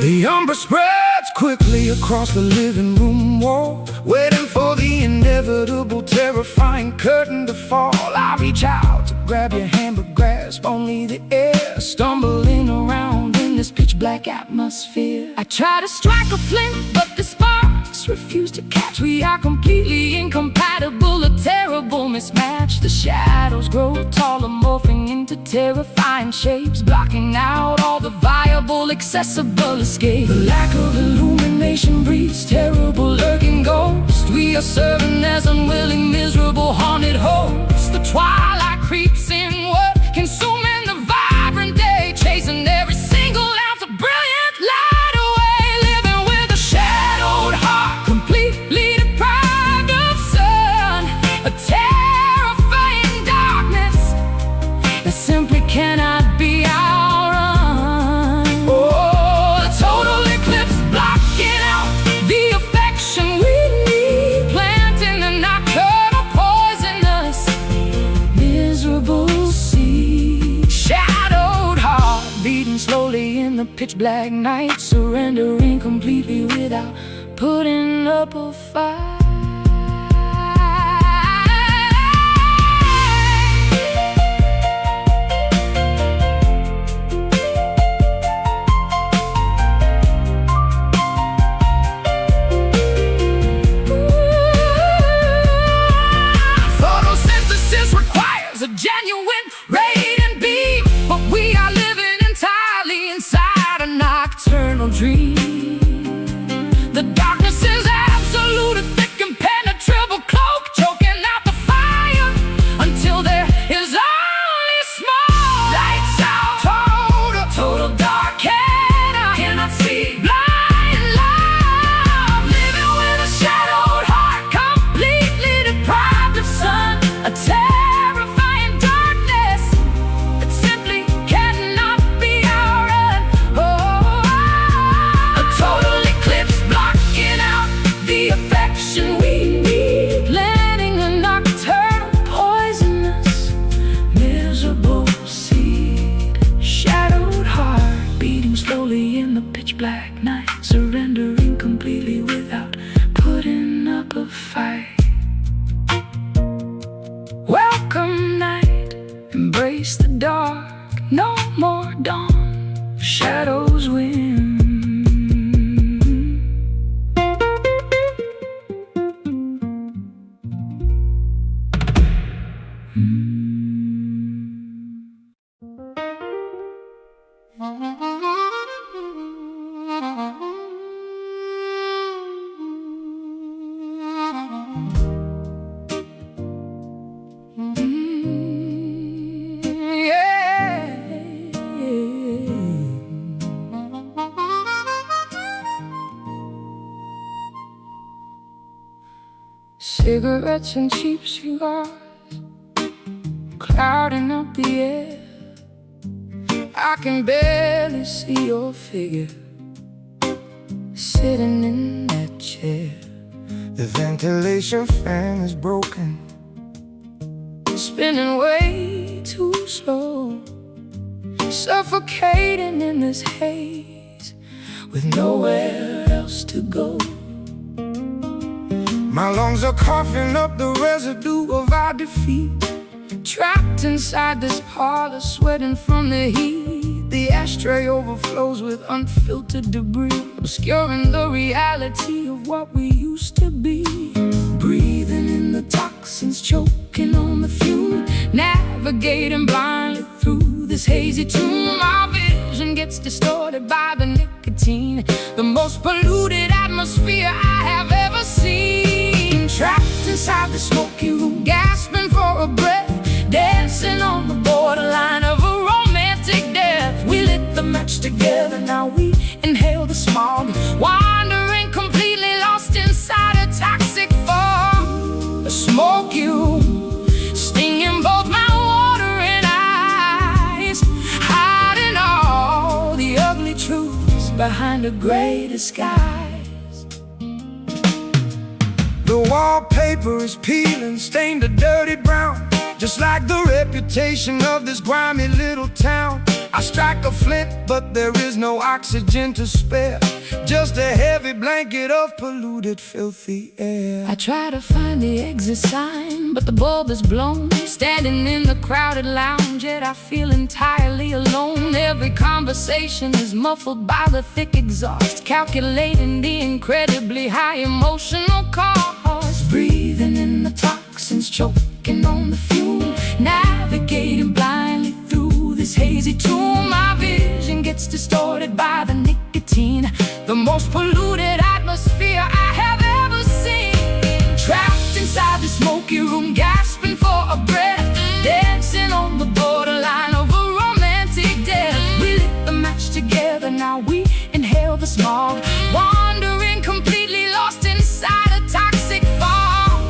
The umber spreads quickly across the living room wall, waiting for the inevitable, terrifying curtain to fall. I reach out to grab your hand, but grasp only the air, stumbling around in this pitch black atmosphere. I try to strike a flint, but the sparks refuse to catch. We are completely incompatible, a terrible mismatch. The shadows grow taller, morphing into terrifying shapes, blocking out all the viable, accessible escape. The lack of illumination breeds terrible lurking ghosts. We are serving as unwilling, miserable, haunted hosts. The twilight creeps inward, consuming the vibrant day, chasing every single ounce of brilliant light away. Living with a shadowed heart, completely deprived of sun. A terrifying darkness that simply cannot be outrun. Oh, a total eclipse blocking out the affection we need, planting a nocturnal poisonous, miserable seed. Shadowed heart beating slowly in the pitch black night, surrendering completely without putting up a fight. Photosynthesis requires a genuine radiant beam, but we are living entirely inside a nocturnal dream. The darkness is absolute, a thick impenetrable cloak, choking out the fire until there is only smoke. Lights out, total dark, and I cannot see. Blind love, living with a shadowed heart, completely deprived of sun. A terrifying darkness that simply cannot be outrun. Oh, a total eclipse blocking out the affection we need, planting a nocturnal poisonous, miserable seed. Shadowed heart beating slowly in the pitch black night, surrendering completely without putting up a fight. Welcome night, embrace the dark, no more dawn, shadows win. Cigarettes and cheap cigars clouding up the air. I can barely see your figure sitting in that chair. The ventilation fan is broken, spinning way too slow, suffocating in this haze with nowhere else to go. my lungs are coughing up the residue of our defeat. Trapped inside this parlor, sweating from the heat. The ashtray overflows with unfiltered debris, obscuring the reality of what we used to be. Breathing in the toxins, choking on the fume, navigating blindly through this hazy tomb. Our vision gets distorted by the nicotine, the most polluted atmosphere I have ever seen. Trapped inside the smoky room, gasping for a breath, dancing on the borderline of a romantic death. We lit the match together, now we inhale the smog, wandering completely lost inside a toxic fog. A smoky room, stinging both my water and eyes, hiding all the ugly truths behind a gray disguise. The wallpaper is peeling, stained a dirty brown, just like the reputation of this grimy little town. I strike a flint, but there is no oxygen to spare, just a heavy blanket of polluted, filthy air. I try to find the exit sign, but the bulb is blown. Standing in the crowded lounge, yet I feel entirely alone. Every conversation is muffled by the thick exhaust, calculating the incredibly high emotional cost. Breathing in the toxins, choking on the fume, navigating blindly through this hazy tomb. My vision gets distorted by the nicotine, the most polluted atmosphere I have ever seen. Trapped inside the smoky room, gasping for a breath, dancing on the borderline of a romantic death. We lit the match together, now we inhale the smog, wandering completely lost inside a toxic fog.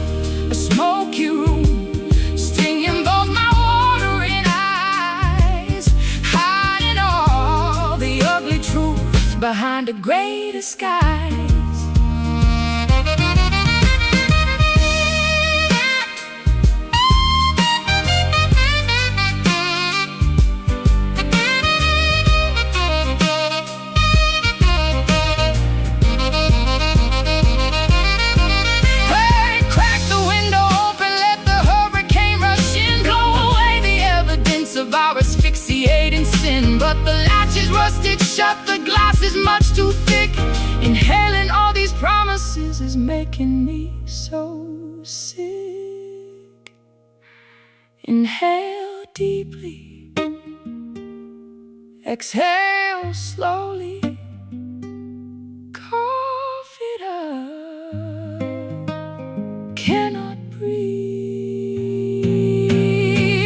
A smoky room, stinging both my water and eyes, hiding all the ugly truths behind a gray disguise. Asphyxiating sin, but the latch is rusted shut, the glass is much too thick. Inhaling all these promises is making me so sick. Inhale deeply, exhale slowly, cough it up, cannot breathe.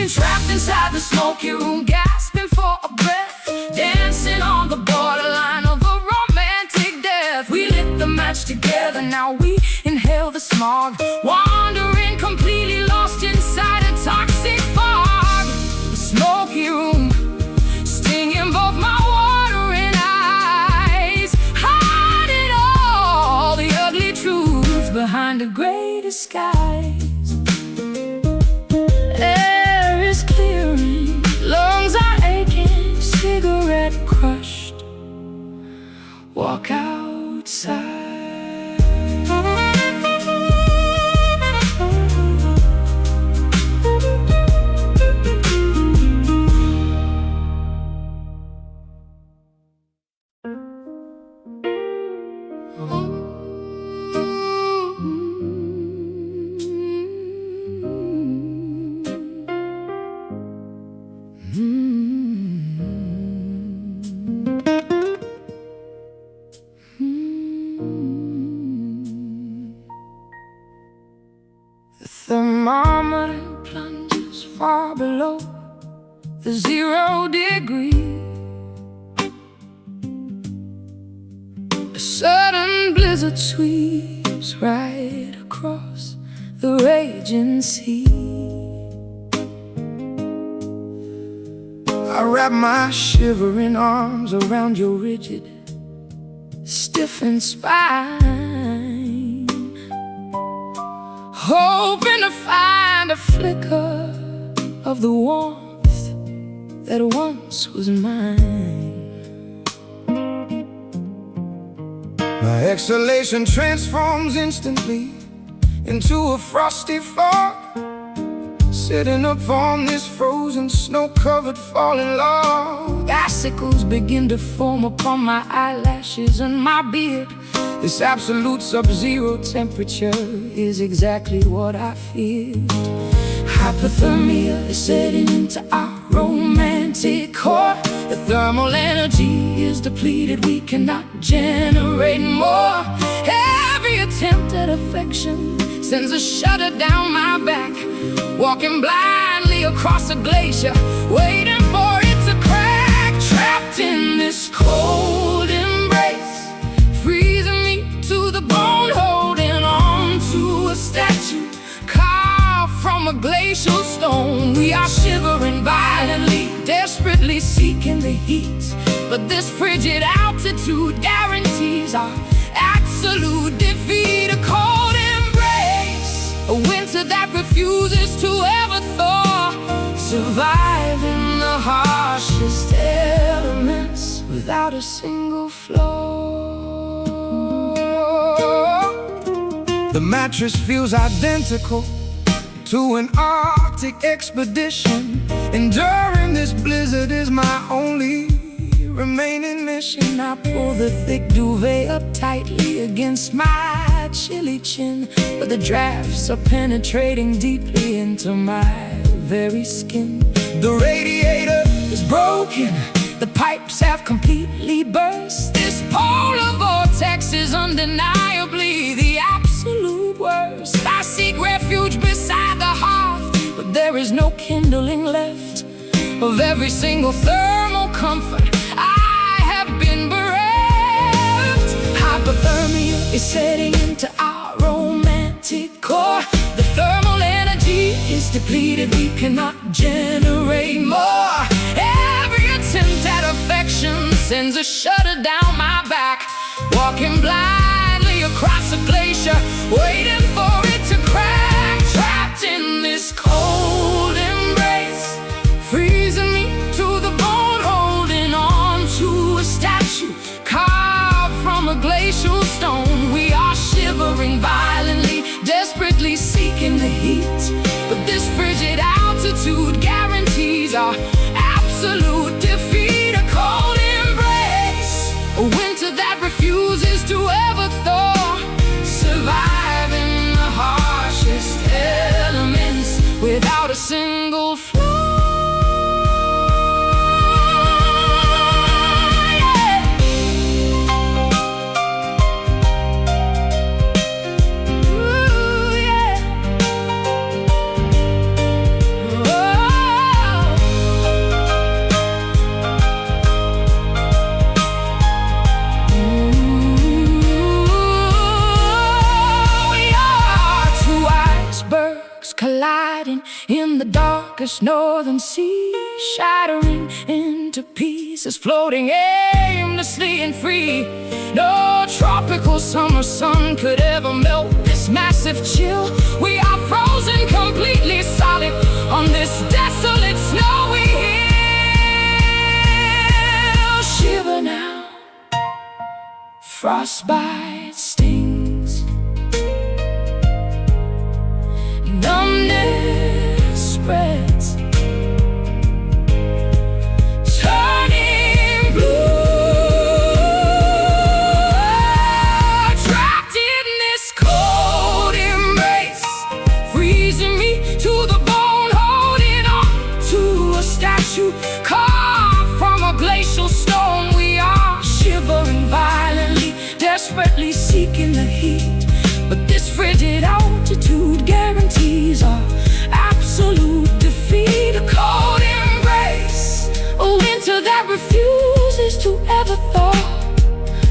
Trapped inside the smoky room, gasping for a breath, dancing on the borderline of a romantic death. We lit the match together, now we inhale the smog, wandering completely lost inside a toxic fog. The smoky room, stinging both my water and eyes, hiding all the ugly truths behind a gray disguise. Air is clearing, lungs are aching, cigarette crushed, walk outside. The thermometer plunges far below the 0 degree. A sudden blizzard sweeps right across the raging sea. I wrap my shivering arms around your rigid, stiffened spine, hoping to find a flicker of the warmth that once was mine. My exhalation transforms instantly into a frosty fog, sitting upon this frozen, snow-covered falling log. Icicles begin to form upon my eyelashes and my beard. This absolute sub-zero temperature is exactly what I feared. Hypothermia is setting into our romantic core. The thermal energy is depleted, we cannot generate more. Every attempt at affection sends a shudder down my back, walking blindly across a glacier, waiting for it to crack. Trapped in this cold embrace, freezing me to the bone, holding on to a statue carved from a glacial stone. We are shivering violently, desperately seeking the heat, but this frigid altitude guarantees our absolute defeat. A cold embrace, a winter that refuses to ever thaw, surviving the harshest elements without a single flaw. The mattress feels identical to an Arctic expedition. Enduring this blizzard is my only remaining mission. I pull the thick duvet up tightly against my chilly chin, but the drafts are penetrating deeply into my very skin. The radiator is broken, the pipes have completely burst. This polar vortex is undeniably the absolute worst. I seek refuge beside the hearth, but there is no kindling left of every single thermal comfort I have been bereft. Hypothermia is setting into our romantic core. The thermal energy is depleted, we cannot generate more. Every attempt at affection sends a shudder down my back, walking blindly across a glacier, waiting for it to crack. Trapped in this cold embrace, freezing me to the bone, holding on to a statue carved from a glacial stone. We are shivering violently, desperately seeking the heat, but this frigid altitude guarantees our absolute defeat. A cold embrace, a winter that refuses to ever thaw, surviving the harshest elements without a single flaw. Colliding in the darkest northern sea, shattering into pieces, floating aimlessly and free. No tropical summer sun could ever melt this massive chill. We are frozen completely solid on this desolate snowy hill. Shiver now, frostbite stings, numbness spreads, turning blue. Trapped in this cold embrace, freezing me to the bone, holding on to a statue carved from a glacial stone. We are shivering violently, desperately seeking the heat, but this frigid altitude guarantees our absolute defeat. A cold embrace, a winter that refuses to ever thaw,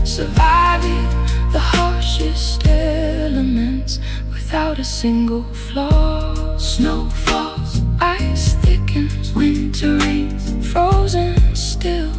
surviving the harshest elements without a single flaw. Snow falls, ice thickens, winter rains frozen still.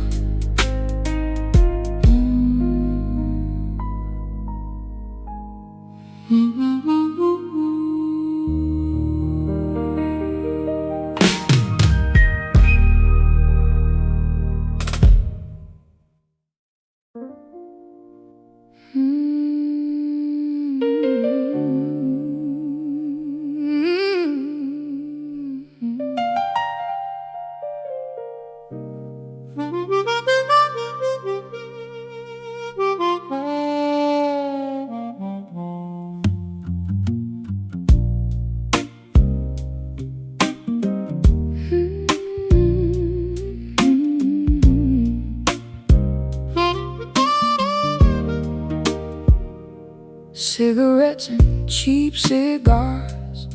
Cigarettes and cheap cigars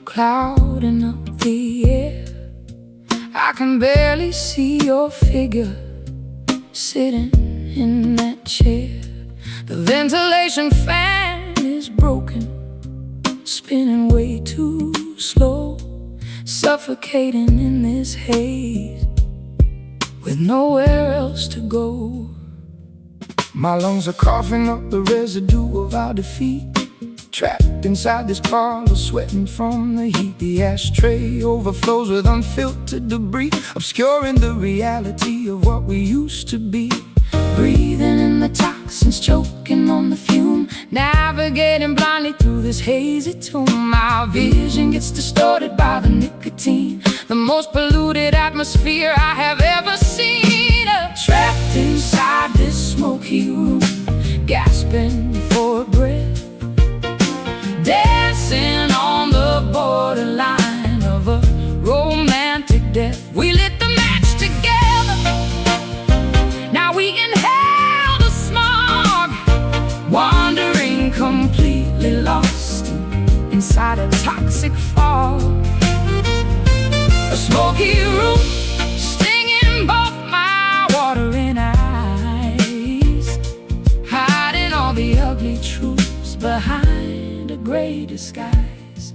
clouding up the air. I can barely see your figure sitting in that chair. The ventilation fan is broken, spinning way too slow, suffocating in this haze with nowhere else to go. My lungs are coughing up the residue of our defeat, trapped inside this parlor, sweating from the heat. The ashtray overflows with unfiltered debris, obscuring the reality of what we used to be. Breathing in the toxins, choking on the fume, navigating blindly through this hazy tomb. Our vision gets distorted by the nicotine, the most polluted atmosphere I have ever seen. Trapped inside this smoky room, gasping for a breath, dancing on the borderline of a romantic death. We lit the match together, now we inhale the smog, wandering completely lost inside a toxic fog. A smoky room, stinging both my watering eyes, hiding all the ugly truths behind a gray disguise.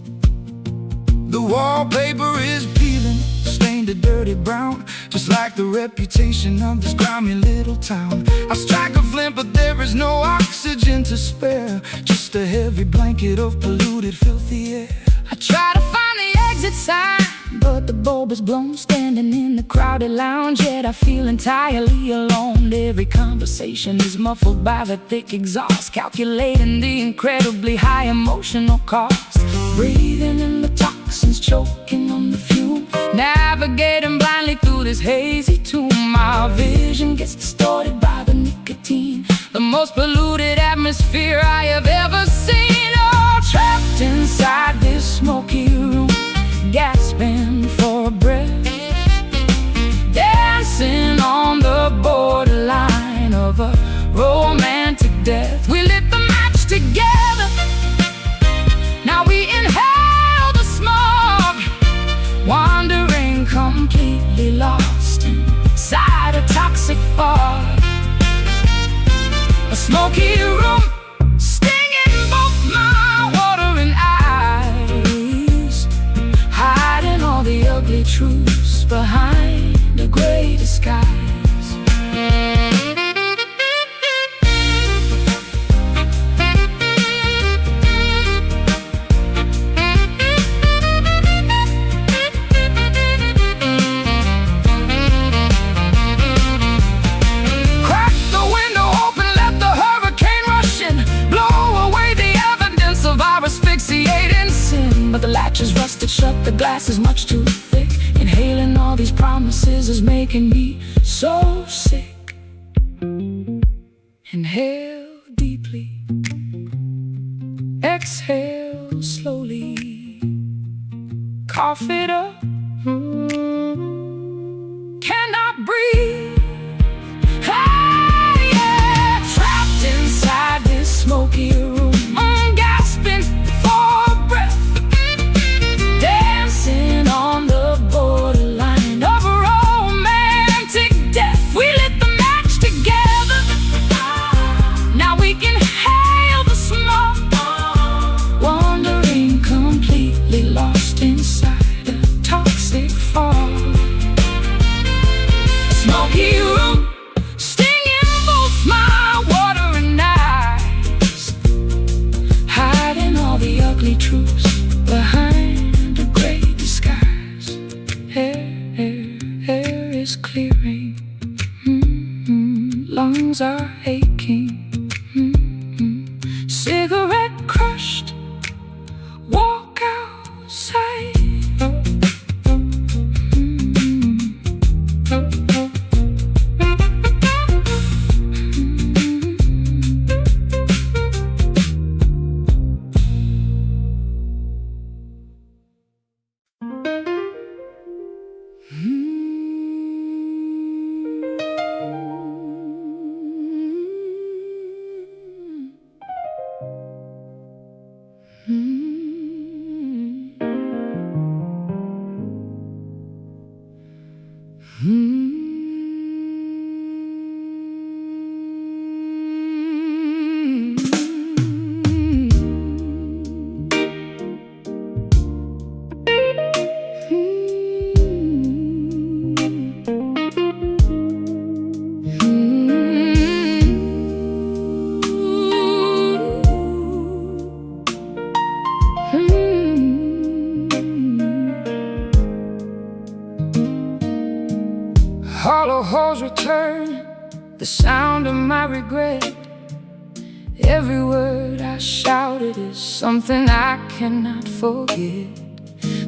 The wallpaper is peeling, stained a dirty brown, just like the reputation of this grimy little town. I strike a flint, but there is no oxygen to spare, just a heavy blanket of polluted, filthy air. I try to find the exit sign, but the bulb is blown, standing in the crowded lounge. Yet I feel entirely alone. Every conversation is muffled by the thick exhaust, calculating the incredibly high emotional cost. Breathing in the toxins, choking on the fume, navigating blindly through this hazy tomb. Our vision gets distorted by the nicotine, the most polluted atmosphere I have ever seen. Oh, trapped inside this smoky room, gasping for a breath, dancing on the borderline of a romantic death. We lit the match together, now we inhale the smog, wandering completely lost inside a toxic fog. A smoky room, stinging both my watering eyes, hiding all the ugly truths behind a gray disguise. Crack the window open, let the hurricane rush in, blow away the evidence of our asphyxiating sin. But the latch is rusted shut, the glass is much too thick. Inhaling all these promises is making me so sick. Inhale deeply, exhale slowly, cough it up, cannot breathe. Hey, yeah. Trapped inside this smoky room, I'm gasping for breath, dancing on the borderline of a romantic death. We lit the match together, now we can hail the smoke, wandering completely lost inside a toxic outside. Hollow holes return, the sound of my regret. Every word I shouted is something I cannot forget.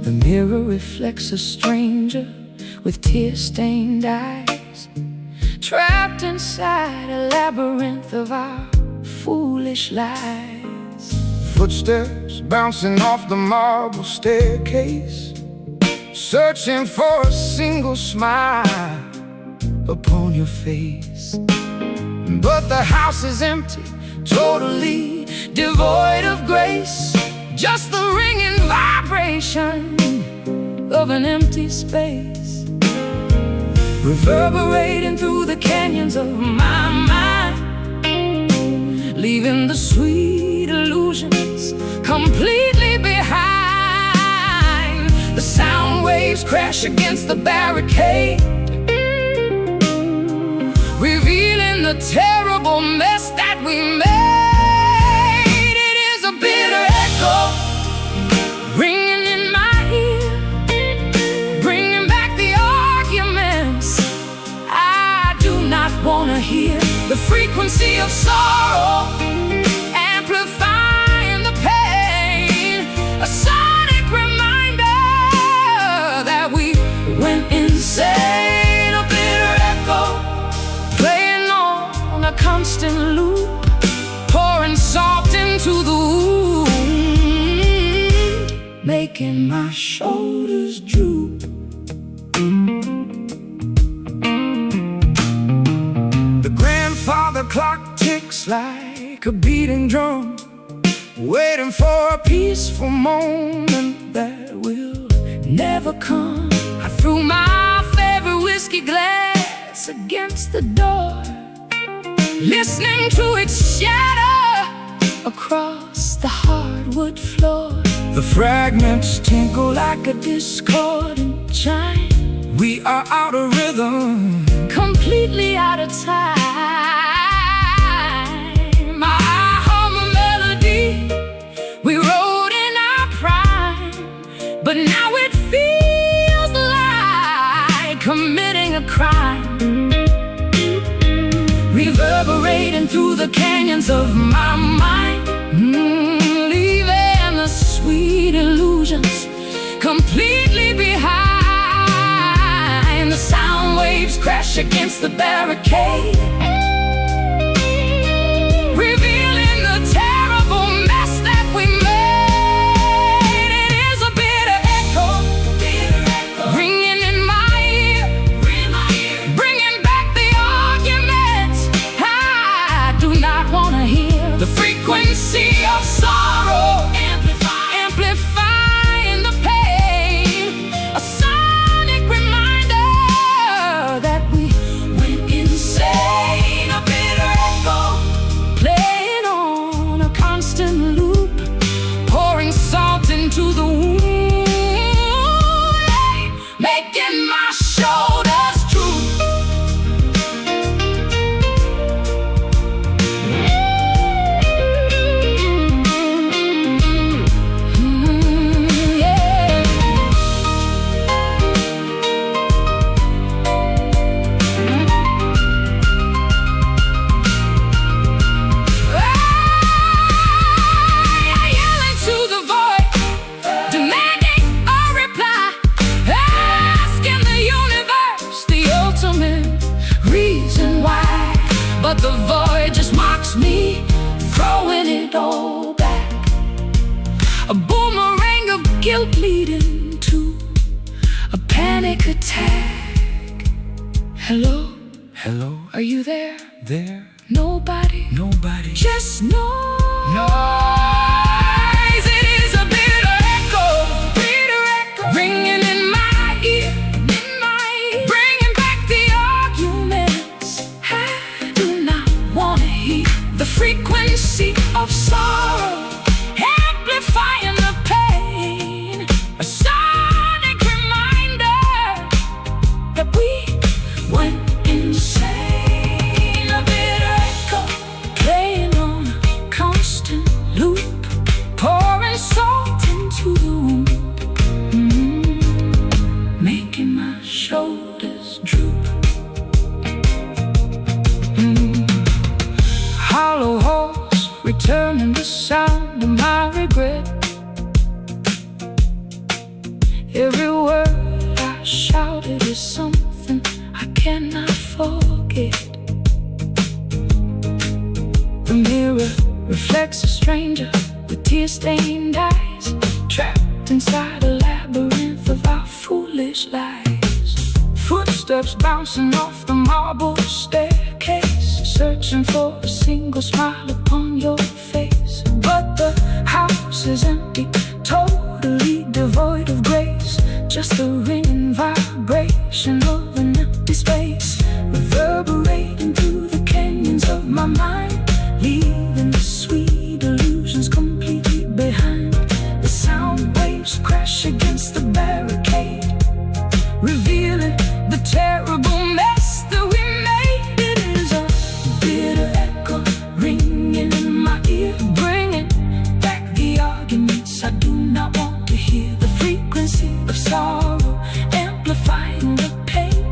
The mirror reflects a stranger with tear-stained eyes, trapped inside a labyrinth of our foolish lies. Footsteps bouncing off the marble staircase, searching for a single smile upon your face. But the house is empty, totally devoid of grace. Just the ringing vibration of an empty space, reverberating through the canyons of my mind, leaving the sweet illusions completely behind. The sound waves crash against the barricade, revealing the terrible mess that we made. It is a bitter echo ringing in my ear, bringing back the arguments I do not want to hear. The frequency of sorrow amplifying the pain, a sonic reminder that we went insane. A bitter echo playing on a constant loop, pouring salt into the wound, making my shoulders droop. The grandfather clock ticks like a beating drum, waiting for a peaceful moment that will Never come. I threw my favorite whiskey glass against the door, listening to its shatter across the hardwood floor. the fragments tinkle Like a discordant chime, we are out of rhythm, completely out of time. I hum a melody we wrote in our prime, but now it feels like committing a crime, reverberating through the canyons of my mind, leaving the sweet illusions completely behind. The sound waves crash against the barricade, revealing the terrible mess that we made. It is a bitter echo ringing in my ear, bringing back the arguments I do not want to hear. The frequency of sorrow amplifying the pain, a sonic reminder that we went insane. The void just mocks me, throwing it all back. A boomerang of guilt leading to a panic attack. Hello? Hello? Are you there? There? Nobody? Nobody? Just noise. Noise. It is a bitter echo, ringing in my ear, bringing back the arguments I do not want to hear. The frequency of sorrow, amplifying the pain. A sonic reminder that we went insane. A bitter echo, playing on a constant loop, pouring salt into the wound, making my shoulders droop. Hollow halls, returning the sound of my regret. Every word I shouted is something I cannot forget. The mirror reflects a stranger with tear-stained eyes, trapped inside a labyrinth of our foolish lies. Footsteps bouncing off the marble staircase, searching for a single smile upon your face. But the house is empty, totally devoid of grace. Just the ringing vibration of an empty space, reverberating through the canyons of my mind, leaving the sweet illusions completely behind. The sound waves crash against the barricade, revealing the terrible mess that we made. It is a bitter echo ringing in my ear, bringing back the arguments I do not want to hear. The frequency of sorrow, amplifying the pain.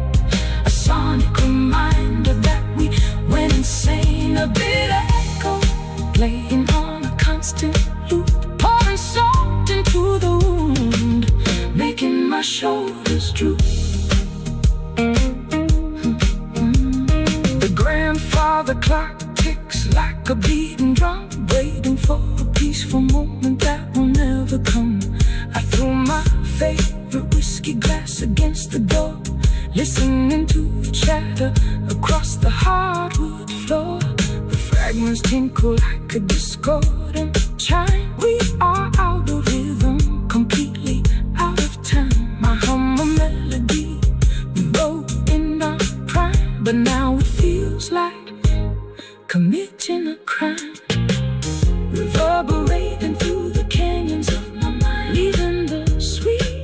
A sonic reminder that we went insane. A bitter echo, playing on a constant loop, pouring salt into the wound, making my shoulders droop. The grandfather clock ticks like a beating drum, waiting for a peaceful moment that will never come. I threw my favorite whiskey glass against the door, listening to the chatter across the hardwood floor. The fragments tinkle like a discordant chime. We are out